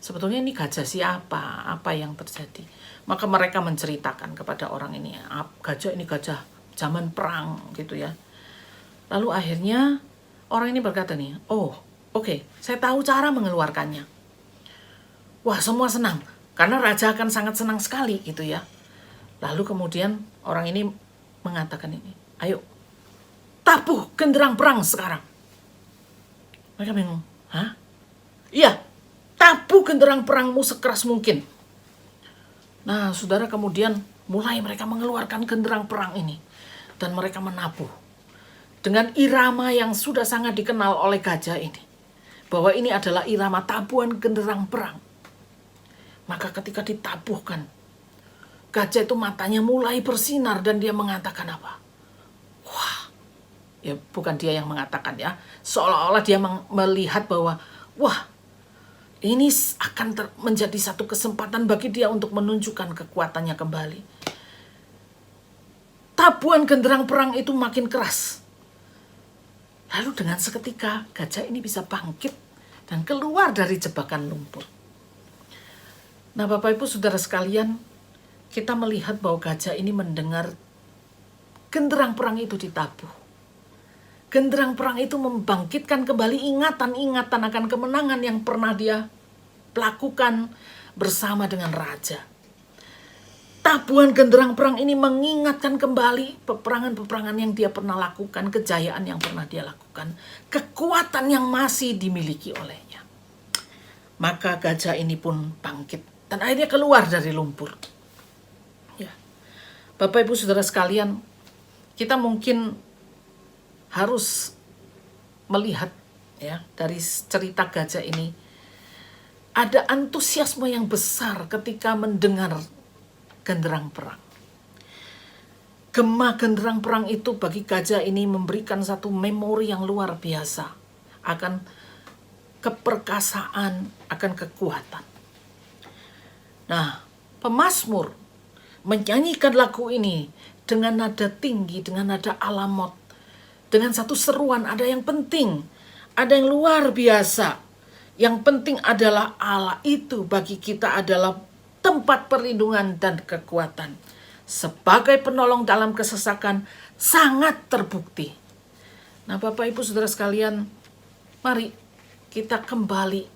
sebetulnya ini gajah siapa? Apa yang terjadi? Maka mereka menceritakan kepada orang ini, gajah ini gajah zaman perang gitu ya. Lalu akhirnya orang ini berkata nih, oh oke, saya tahu cara mengeluarkannya. Wah, semua senang. Karena raja akan sangat senang sekali gitu ya. Lalu kemudian orang ini mengatakan ini, ayo tabuh genderang perang sekarang. Mereka bingung, hah? Iya, tabuh genderang perangmu sekeras mungkin. Nah, saudara, kemudian mulai mereka mengeluarkan genderang perang ini. Dan mereka menabuh. Dengan irama yang sudah sangat dikenal oleh gajah ini. Bahwa ini adalah irama tabuhan genderang perang. Maka ketika ditabuhkan, gajah itu matanya mulai bersinar dan dia mengatakan apa? Wah, ya bukan dia yang mengatakan ya. Seolah-olah dia melihat bahwa, wah, ini akan menjadi satu kesempatan bagi dia untuk menunjukkan kekuatannya kembali. Tabuhan genderang perang itu makin keras. Lalu dengan seketika gajah ini bisa bangkit dan keluar dari jebakan lumpur. Nah, Bapak Ibu Saudara sekalian, kita melihat bahwa gajah ini mendengar genderang perang itu ditabuh. Genderang perang itu membangkitkan kembali ingatan-ingatan akan kemenangan yang pernah dia lakukan bersama dengan raja. Tabuhan genderang perang ini mengingatkan kembali peperangan-peperangan yang dia pernah lakukan, kejayaan yang pernah dia lakukan, kekuatan yang masih dimiliki olehnya. Maka gajah ini pun bangkit dan akhirnya keluar dari lumpur. Ya. Bapak Ibu Saudara sekalian, kita mungkin harus melihat ya dari cerita gajah ini ada antusiasme yang besar ketika mendengar genderang perang. Gema genderang perang itu bagi gajah ini memberikan satu memori yang luar biasa akan keperkasaan, akan kekuatan. Nah, pemazmur menyanyikan lagu ini dengan nada tinggi, dengan nada alamot, dengan satu seruan, ada yang penting, ada yang luar biasa. Yang penting adalah Allah itu bagi kita adalah tempat perlindungan dan kekuatan. Sebagai penolong dalam kesesakan sangat terbukti. Nah, Bapak Ibu Saudara sekalian, mari kita kembali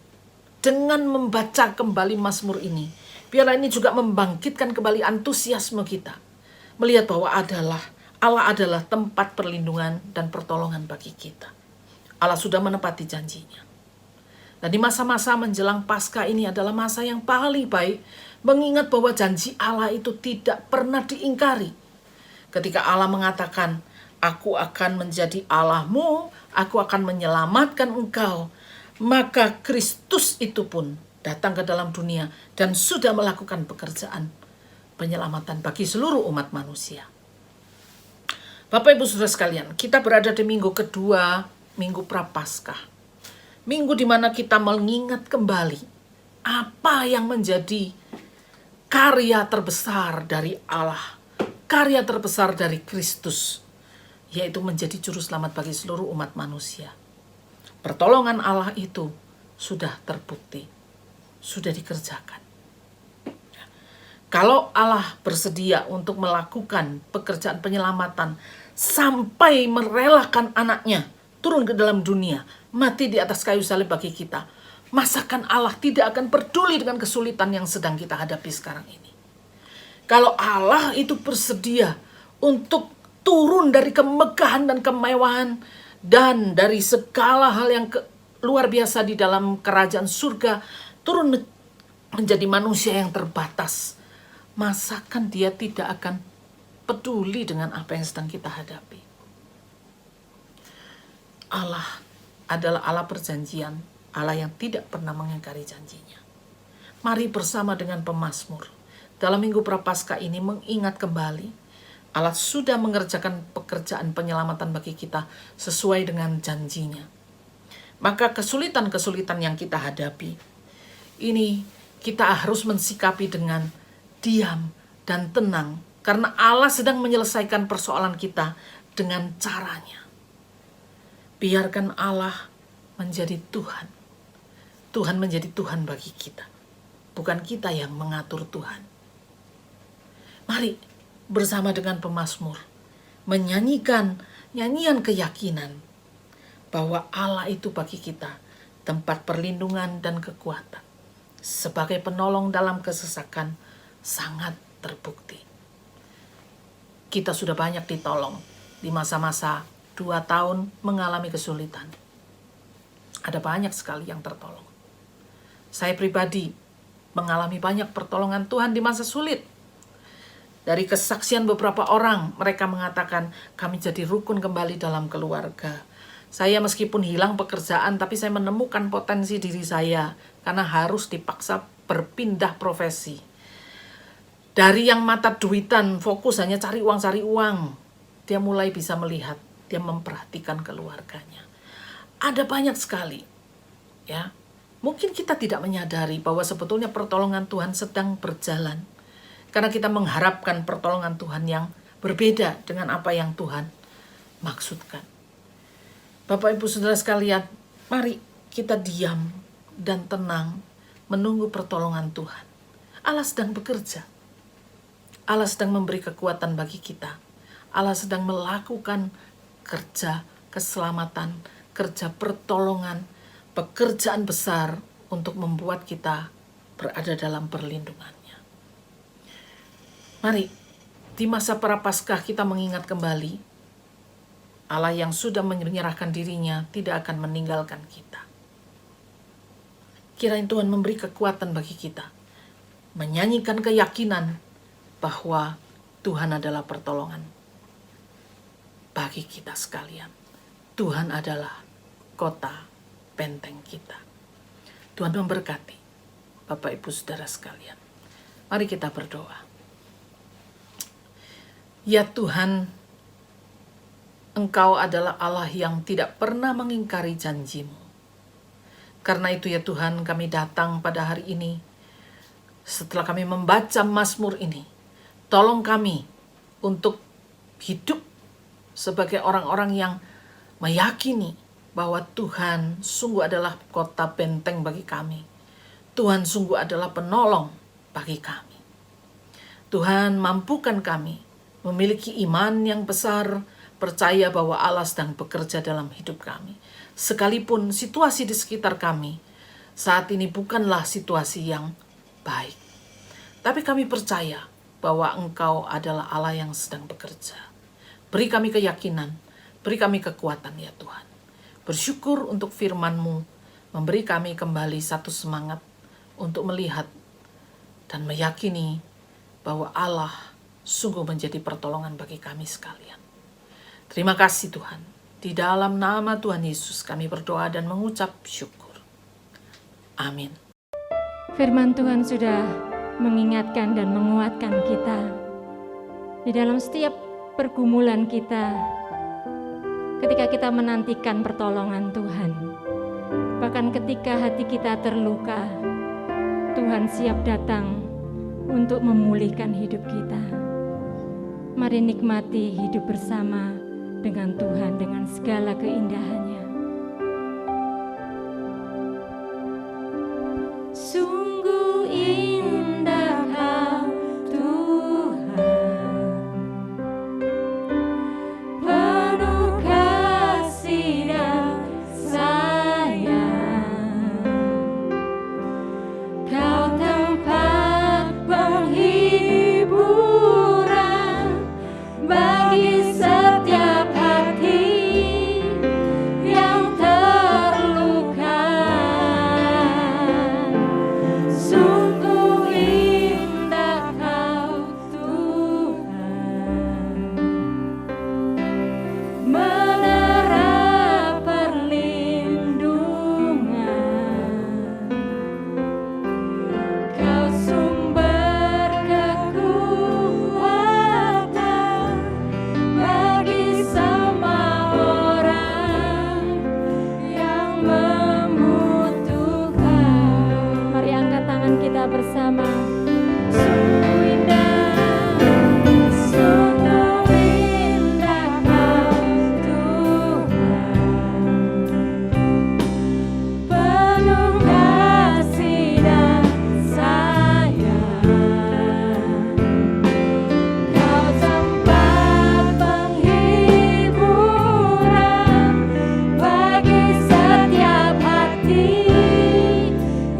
dengan membaca kembali Mazmur ini. Biarlah ini juga membangkitkan kembali antusiasme kita. Melihat bahwa Allah adalah tempat perlindungan dan pertolongan bagi kita. Allah sudah menepati janjinya. Dan di masa-masa menjelang Paskah ini adalah masa yang paling baik mengingat bahwa janji Allah itu tidak pernah diingkari. Ketika Allah mengatakan, aku akan menjadi Allahmu, aku akan menyelamatkan engkau. Maka Kristus itu pun datang ke dalam dunia dan sudah melakukan pekerjaan penyelamatan bagi seluruh umat manusia. Bapak Ibu Saudara sekalian, kita berada di minggu kedua, minggu Prapaskah. Minggu di mana kita mengingat kembali apa yang menjadi karya terbesar dari Allah, karya terbesar dari Kristus, yaitu menjadi juru selamat bagi seluruh umat manusia. Pertolongan Allah itu sudah terbukti, sudah dikerjakan. Kalau Allah bersedia untuk melakukan pekerjaan penyelamatan sampai merelakan anaknya turun ke dalam dunia, mati di atas kayu salib bagi kita, masakan Allah tidak akan peduli dengan kesulitan yang sedang kita hadapi sekarang ini? Kalau Allah itu bersedia untuk turun dari kemegahan dan kemewahan dan dari segala hal yang luar biasa di dalam kerajaan surga, turun menjadi manusia yang terbatas, masakan dia tidak akan peduli dengan apa yang sedang kita hadapi? Allah adalah Allah perjanjian, Allah yang tidak pernah mengingkari janjinya. Mari bersama dengan pemazmur dalam Minggu Prapaskah ini mengingat kembali Allah sudah mengerjakan pekerjaan penyelamatan bagi kita sesuai dengan janjinya. Maka kesulitan-kesulitan yang kita hadapi ini kita harus mensikapi dengan diam dan tenang, karena Allah sedang menyelesaikan persoalan kita dengan caranya. Biarkan Allah menjadi Tuhan. Tuhan menjadi Tuhan bagi kita, bukan kita yang mengatur Tuhan. Mari bersama dengan pemazmur menyanyikan nyanyian keyakinan bahwa Allah itu bagi kita tempat perlindungan dan kekuatan. Sebagai penolong dalam kesesakan sangat terbukti. Kita sudah banyak ditolong di masa-masa 2 tahun mengalami kesulitan. Ada banyak sekali yang tertolong. Saya pribadi mengalami banyak pertolongan Tuhan di masa sulit. Dari kesaksian beberapa orang, mereka mengatakan kami jadi rukun kembali dalam keluarga. Saya meskipun hilang pekerjaan, tapi saya menemukan potensi diri saya karena harus dipaksa berpindah profesi. Dari yang mata duitan, fokus hanya cari uang, dia mulai bisa melihat, dia memperhatikan keluarganya. Ada banyak sekali, ya. Mungkin kita tidak menyadari bahwa sebetulnya pertolongan Tuhan sedang berjalan, karena kita mengharapkan pertolongan Tuhan yang berbeda dengan apa yang Tuhan maksudkan. Bapak Ibu Saudara sekalian, mari kita diam dan tenang menunggu pertolongan Tuhan. Allah sedang bekerja. Allah sedang memberi kekuatan bagi kita. Allah sedang melakukan kerja keselamatan, kerja pertolongan, pekerjaan besar untuk membuat kita berada dalam perlindungannya. Mari, di masa Prapaskah kita mengingat kembali Allah yang sudah menyerahkan dirinya tidak akan meninggalkan kita. Kiranya Tuhan memberi kekuatan bagi kita, menyanyikan keyakinan bahwa Tuhan adalah pertolongan bagi kita sekalian. Tuhan adalah kota benteng kita. Tuhan memberkati Bapak Ibu Saudara sekalian. Mari kita berdoa. Ya Tuhan, Engkau adalah Allah yang tidak pernah mengingkari janji-Mu. Karena itu ya Tuhan, kami datang pada hari ini setelah kami membaca Mazmur ini. Tolong kami untuk hidup sebagai orang-orang yang meyakini bahwa Tuhan sungguh adalah kota benteng bagi kami. Tuhan sungguh adalah penolong bagi kami. Tuhan, mampukan kami memiliki iman yang besar, percaya bahwa Allah sedang bekerja dalam hidup kami. Sekalipun situasi di sekitar kami saat ini bukanlah situasi yang baik. Tapi kami percaya bahwa Engkau adalah Allah yang sedang bekerja. Beri kami keyakinan, beri kami kekuatan ya Tuhan. Bersyukur untuk firman-Mu, memberi kami kembali satu semangat untuk melihat dan meyakini bahwa Allah sungguh menjadi pertolongan bagi kami sekalian. Terima kasih Tuhan. Di dalam nama Tuhan Yesus kami berdoa dan mengucap syukur. Amin. Firman Tuhan sudah mengingatkan dan menguatkan kita di dalam setiap pergumulan kita ketika kita menantikan pertolongan Tuhan. Bahkan ketika hati kita terluka, Tuhan siap datang untuk memulihkan hidup kita. Mari nikmati hidup bersama dengan Tuhan dengan segala keindahannya. Sungguh indah Kau bersama. Sungguh indah, sungguh indah Kau Tuhan, penuh kasih dan sayang. Kau tempat penghiburan bagi setiap hati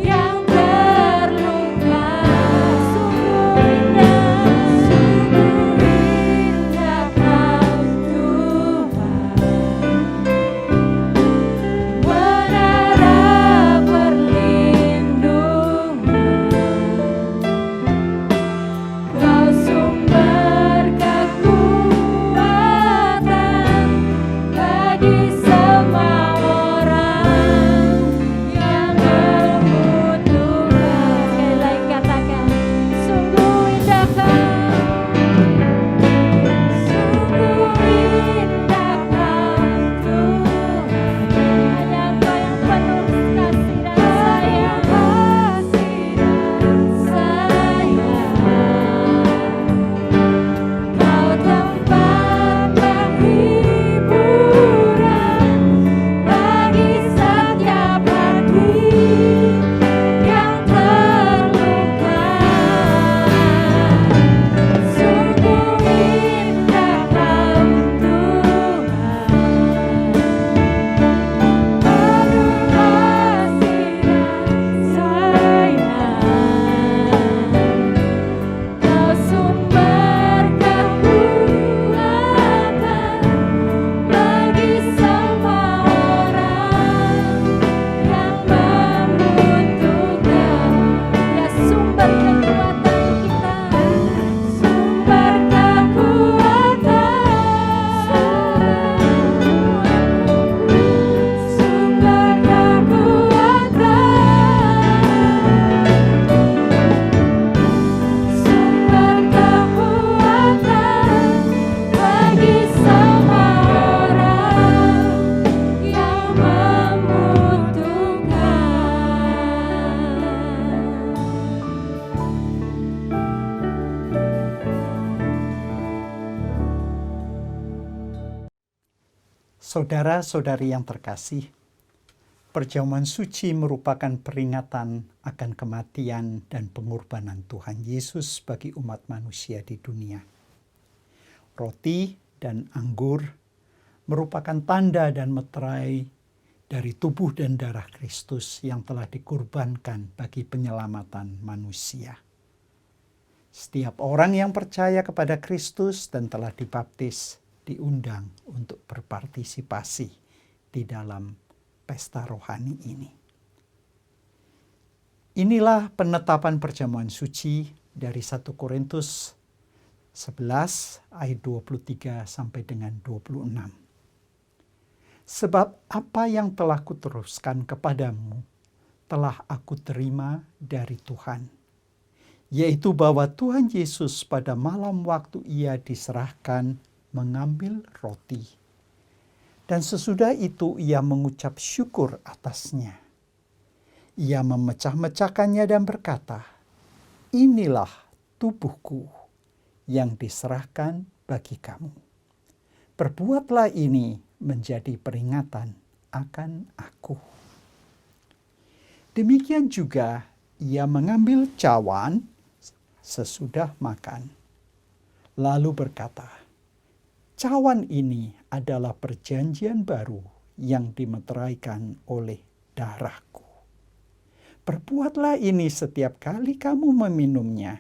yang terluka. Sungguh indah Kau Tuhan, menara perlindungan. Kau sumber kekuatan bagi semua orang yang membutuhkan. Sekali lagi katakan, sungguh indah Kau, sungguh indah Kau Tuhan. Hanya Engkau yang penuh kasih dan sayang. Kau tempat penghiburan bagi setiap hati yang terluka. Sungguh indah Kau Tuhan, penuh kasih dan sayang. Kau sumber kekuatan bagi semua orang yang membutuhkan. Ya, sumber kekuatan kita, sumber kekuatan, sumber kekuatan bagi semua orang yang membutuhkan. Saudara-saudari yang terkasih, perjamuan suci merupakan peringatan akan kematian dan pengorbanan Tuhan Yesus bagi umat manusia di dunia. Roti dan anggur merupakan tanda dan meterai dari tubuh dan darah Kristus yang telah dikorbankan bagi penyelamatan manusia. Setiap orang yang percaya kepada Kristus dan telah dibaptis diundang untuk berpartisipasi di dalam pesta rohani ini. Inilah penetapan perjamuan suci dari 1 Korintus 11 ayat 23 sampai dengan 26. Sebab apa yang telah kuteruskan kepadamu telah aku terima dari Tuhan, yaitu bahwa Tuhan Yesus pada malam waktu Ia diserahkan mengambil roti, dan sesudah itu Ia mengucap syukur atasnya. Ia memecah-mecahkannya dan berkata, "Inilah tubuhku yang diserahkan bagi kamu. Perbuatlah ini menjadi peringatan akan aku." Demikian juga Ia mengambil cawan sesudah makan, lalu berkata, "Cawan ini adalah perjanjian baru yang dimeteraikan oleh darahku. Perbuatlah ini setiap kali kamu meminumnya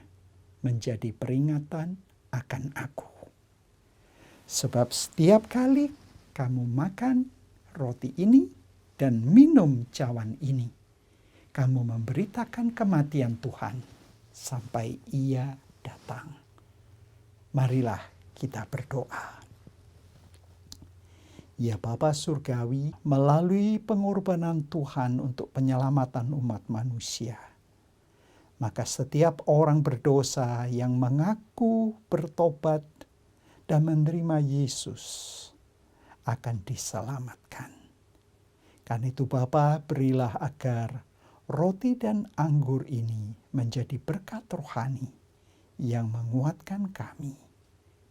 menjadi peringatan akan aku. Sebab setiap kali kamu makan roti ini dan minum cawan ini, kamu memberitakan kematian Tuhan sampai Ia datang." Marilah kita berdoa. Ya Bapa Surgawi, melalui pengorbanan Tuhan untuk penyelamatan umat manusia, maka setiap orang berdosa yang mengaku bertobat dan menerima Yesus akan diselamatkan. Karena itu Bapa, berilah agar roti dan anggur ini menjadi berkat rohani yang menguatkan kami.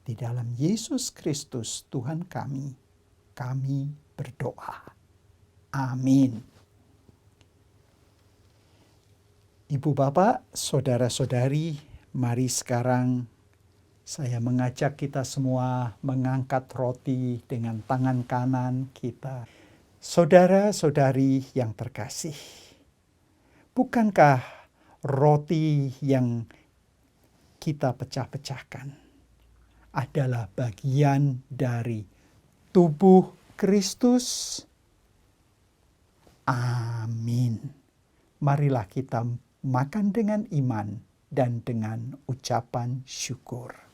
Di dalam Yesus Kristus Tuhan kami berdoa. Amin. Ibu bapak, saudara-saudari, mari sekarang saya mengajak kita semua mengangkat roti dengan tangan kanan kita. Saudara-saudari yang terkasih, bukankah roti yang kita pecah-pecahkan adalah bagian dari tubuh Kristus? Amin. Marilah kita makan dengan iman dan dengan ucapan syukur.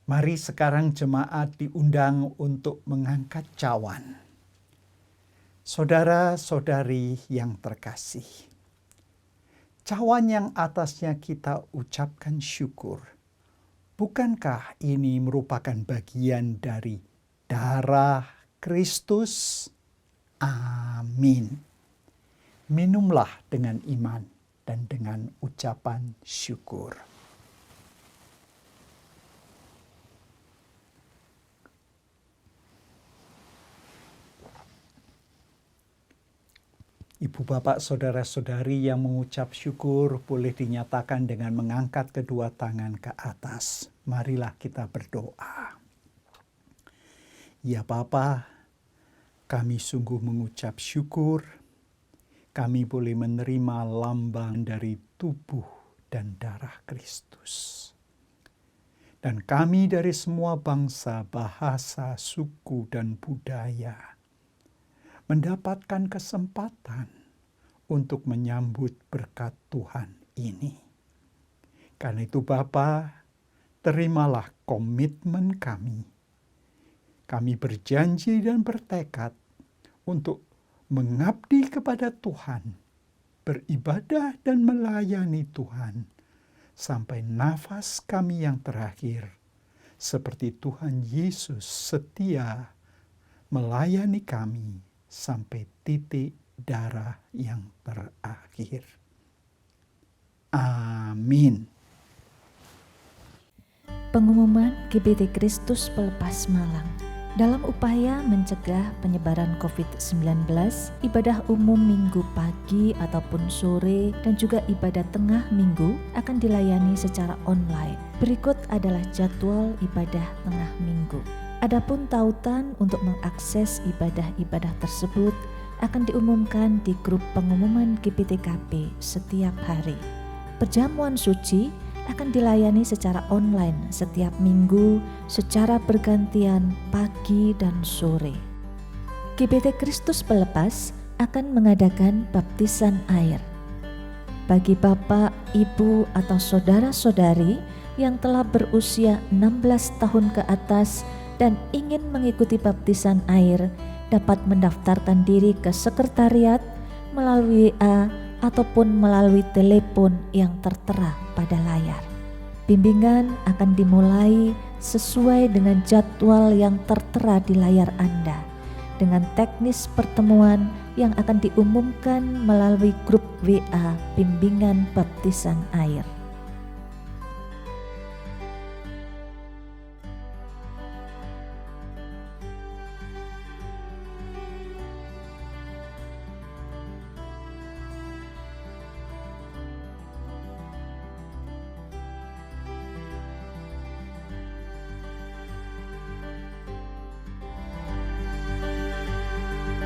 Mari sekarang jemaat diundang untuk mengangkat cawan. Saudara-saudari yang terkasih, cawan yang atasnya kita ucapkan syukur, bukankah ini merupakan bagian dari darah Kristus? Amin. Minumlah dengan iman dan dengan ucapan syukur. Ibu bapak saudara-saudari yang mengucap syukur boleh dinyatakan dengan mengangkat kedua tangan ke atas. Marilah kita berdoa. Ya Bapa, kami sungguh mengucap syukur. Kami boleh menerima lambang dari tubuh dan darah Kristus. Dan kami dari semua bangsa, bahasa, suku, dan budaya mendapatkan kesempatan untuk menyambut berkat Tuhan ini. Karena itu Bapa, terimalah komitmen kami. Kami berjanji dan bertekad untuk mengabdi kepada Tuhan, beribadah dan melayani Tuhan, sampai nafas kami yang terakhir. Seperti Tuhan Yesus setia melayani kami sampai titik darah yang terakhir. Amin. Pengumuman GBT Kristus Pelepas Malang. Dalam upaya mencegah penyebaran COVID-19, ibadah umum minggu pagi ataupun sore dan juga ibadah tengah minggu akan dilayani secara online. Berikut adalah jadwal ibadah tengah minggu. Adapun tautan untuk mengakses ibadah-ibadah tersebut akan diumumkan di grup pengumuman GBTKP setiap hari. Perjamuan suci akan dilayani secara online setiap minggu secara bergantian pagi dan sore. GBT Kristus Pelepas akan mengadakan baptisan air. Bagi bapak, ibu, atau saudara-saudari yang telah berusia 16 tahun ke atas dan ingin mengikuti baptisan air, dapat mendaftarkan diri ke sekretariat melalui WA ataupun melalui telepon yang tertera pada layar. Bimbingan akan dimulai sesuai dengan jadwal yang tertera di layar Anda, dengan teknis pertemuan yang akan diumumkan melalui grup WA Bimbingan Baptisan Air.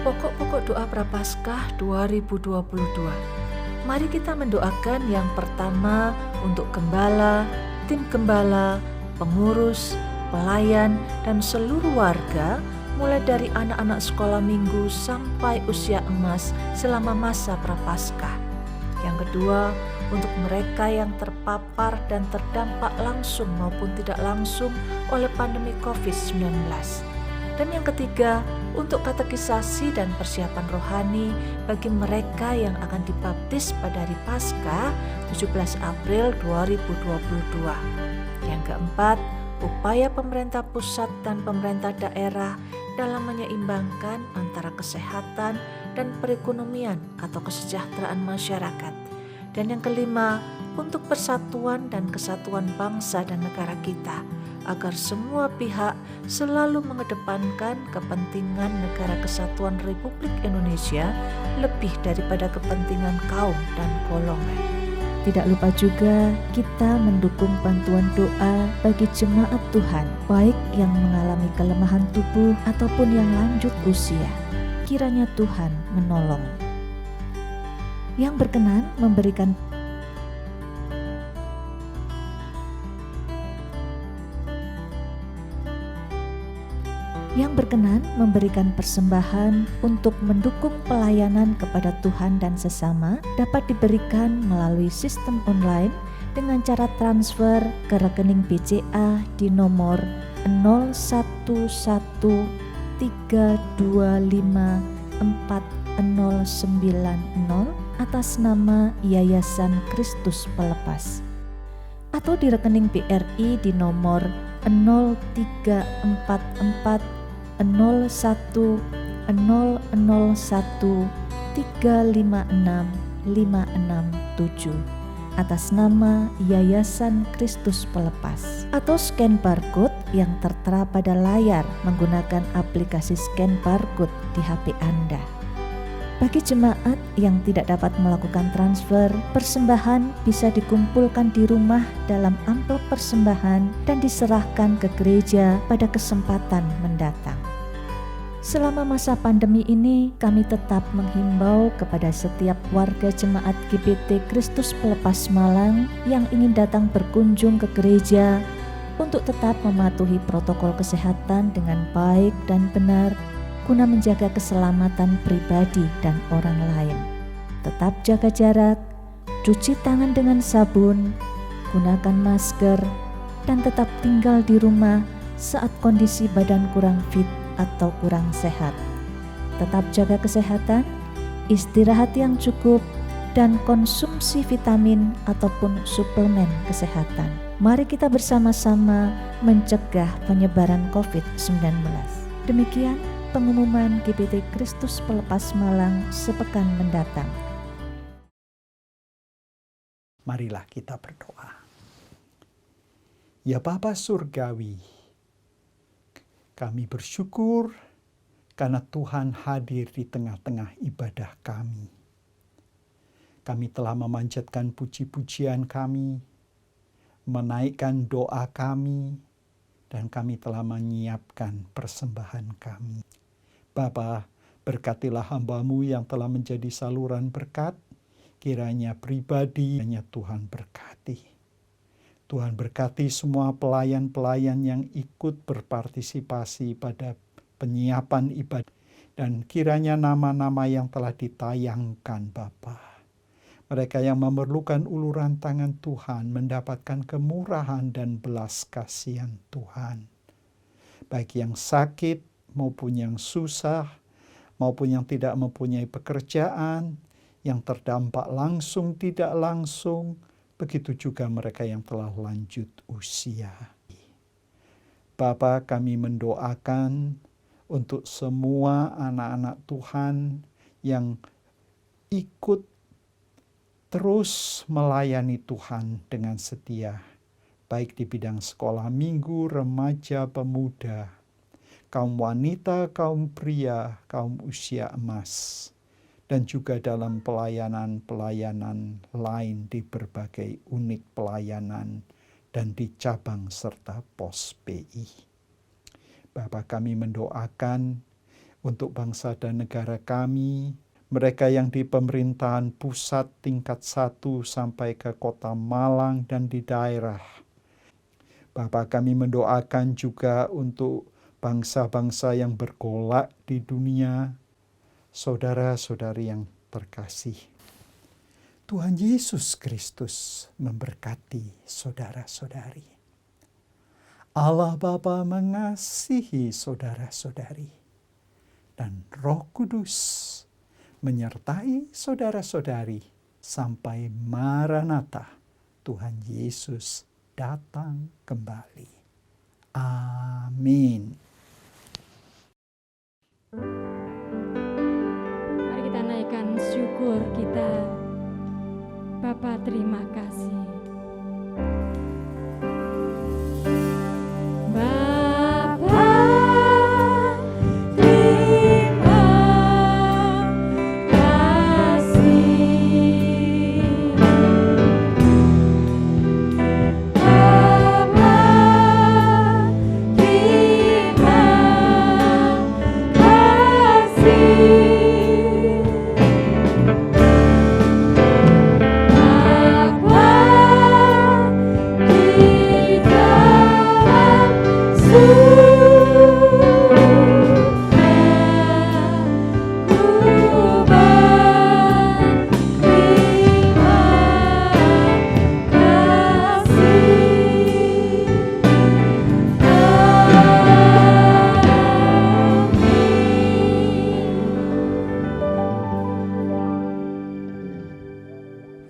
Pokok-pokok doa Prapaskah 2022. Mari kita mendoakan yang pertama untuk gembala, tim gembala, pengurus, pelayan, dan seluruh warga, mulai dari anak-anak sekolah minggu sampai usia emas selama masa Prapaskah. Yang kedua, untuk mereka yang terpapar dan terdampak langsung maupun tidak langsung oleh pandemi COVID-19. Dan yang ketiga, untuk katekisasi dan persiapan rohani bagi mereka yang akan dibaptis pada hari Paskah 17 April 2022. Yang keempat, upaya pemerintah pusat dan pemerintah daerah dalam menyeimbangkan antara kesehatan dan perekonomian atau kesejahteraan masyarakat. Dan yang kelima, untuk persatuan dan kesatuan bangsa dan negara kita, agar semua pihak selalu mengedepankan kepentingan Negara Kesatuan Republik Indonesia lebih daripada kepentingan kaum dan golongan. Tidak lupa juga kita mendukung bantuan doa bagi jemaat Tuhan, baik yang mengalami kelemahan tubuh ataupun yang lanjut usia. Kiranya Tuhan menolong. Yang berkenan memberikan persembahan untuk mendukung pelayanan kepada Tuhan dan sesama dapat diberikan melalui sistem online dengan cara transfer ke rekening BCA di nomor 0113254090 atas nama Yayasan Kristus Pelepas, atau di rekening BRI di nomor 0344 01 001 356 567 atas nama Yayasan Kristus Pelepas, atau scan barcode yang tertera pada layar menggunakan aplikasi scan barcode di HP Anda. Bagi jemaat yang tidak dapat melakukan transfer, persembahan bisa dikumpulkan di rumah dalam amplop persembahan dan diserahkan ke gereja pada kesempatan mendatang. Selama masa pandemi ini, kami tetap menghimbau kepada setiap warga jemaat GBT Kristus Pelepas Malang yang ingin datang berkunjung ke gereja untuk tetap mematuhi protokol kesehatan dengan baik dan benar guna menjaga keselamatan pribadi dan orang lain. Tetap jaga jarak, cuci tangan dengan sabun, gunakan masker, dan tetap tinggal di rumah saat kondisi badan kurang fit atau kurang sehat. Tetap jaga kesehatan, istirahat yang cukup, dan konsumsi vitamin ataupun suplemen kesehatan. Mari kita bersama-sama mencegah penyebaran COVID-19. Demikian pengumuman GBT Kristus Pelepas Malang sepekan mendatang. Marilah kita berdoa. Ya Bapa Surgawi, kami bersyukur karena Tuhan hadir di tengah-tengah ibadah kami. Kami telah memanjatkan puji-pujian kami, menaikkan doa kami, dan kami telah menyiapkan persembahan kami. Bapa, berkatilah hamba-Mu yang telah menjadi saluran berkat, kiranya pribadi hanya Tuhan berkati. Tuhan berkati semua pelayan-pelayan yang ikut berpartisipasi pada penyiapan ibadah. Dan kiranya nama-nama yang telah ditayangkan Bapa, mereka yang memerlukan uluran tangan Tuhan mendapatkan kemurahan dan belas kasihan Tuhan. Baik yang sakit maupun yang susah, maupun yang tidak mempunyai pekerjaan, yang terdampak langsung tidak langsung, begitu juga mereka yang telah lanjut usia. Bapa, kami mendoakan untuk semua anak-anak Tuhan yang ikut terus melayani Tuhan dengan setia, baik di bidang sekolah minggu, remaja, pemuda, kaum wanita, kaum pria, kaum usia emas, dan juga dalam pelayanan-pelayanan lain di berbagai unit pelayanan dan di cabang serta pos PI. Bapa, kami mendoakan untuk bangsa dan negara kami, mereka yang di pemerintahan pusat tingkat 1 sampai ke kota Malang dan di daerah. Bapa, kami mendoakan juga untuk bangsa-bangsa yang bergolak di dunia, saudara-saudari yang terkasih. Tuhan Yesus Kristus memberkati saudara-saudari. Allah Bapa mengasihi saudara-saudari, dan Roh Kudus menyertai saudara-saudari sampai Maranatha, Tuhan Yesus datang kembali. Amin. Mari kita naikkan syukur kita. Bapa, terima kasih.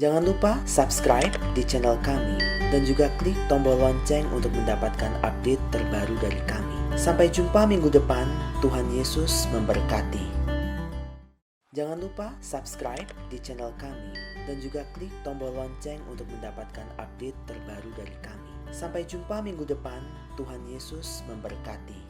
Jangan lupa subscribe di channel kami dan juga klik tombol lonceng untuk mendapatkan update terbaru dari kami. Sampai jumpa minggu depan, Tuhan Yesus memberkati. Jangan lupa subscribe di channel kami dan juga klik tombol lonceng untuk mendapatkan update terbaru dari kami. Sampai jumpa minggu depan, Tuhan Yesus memberkati.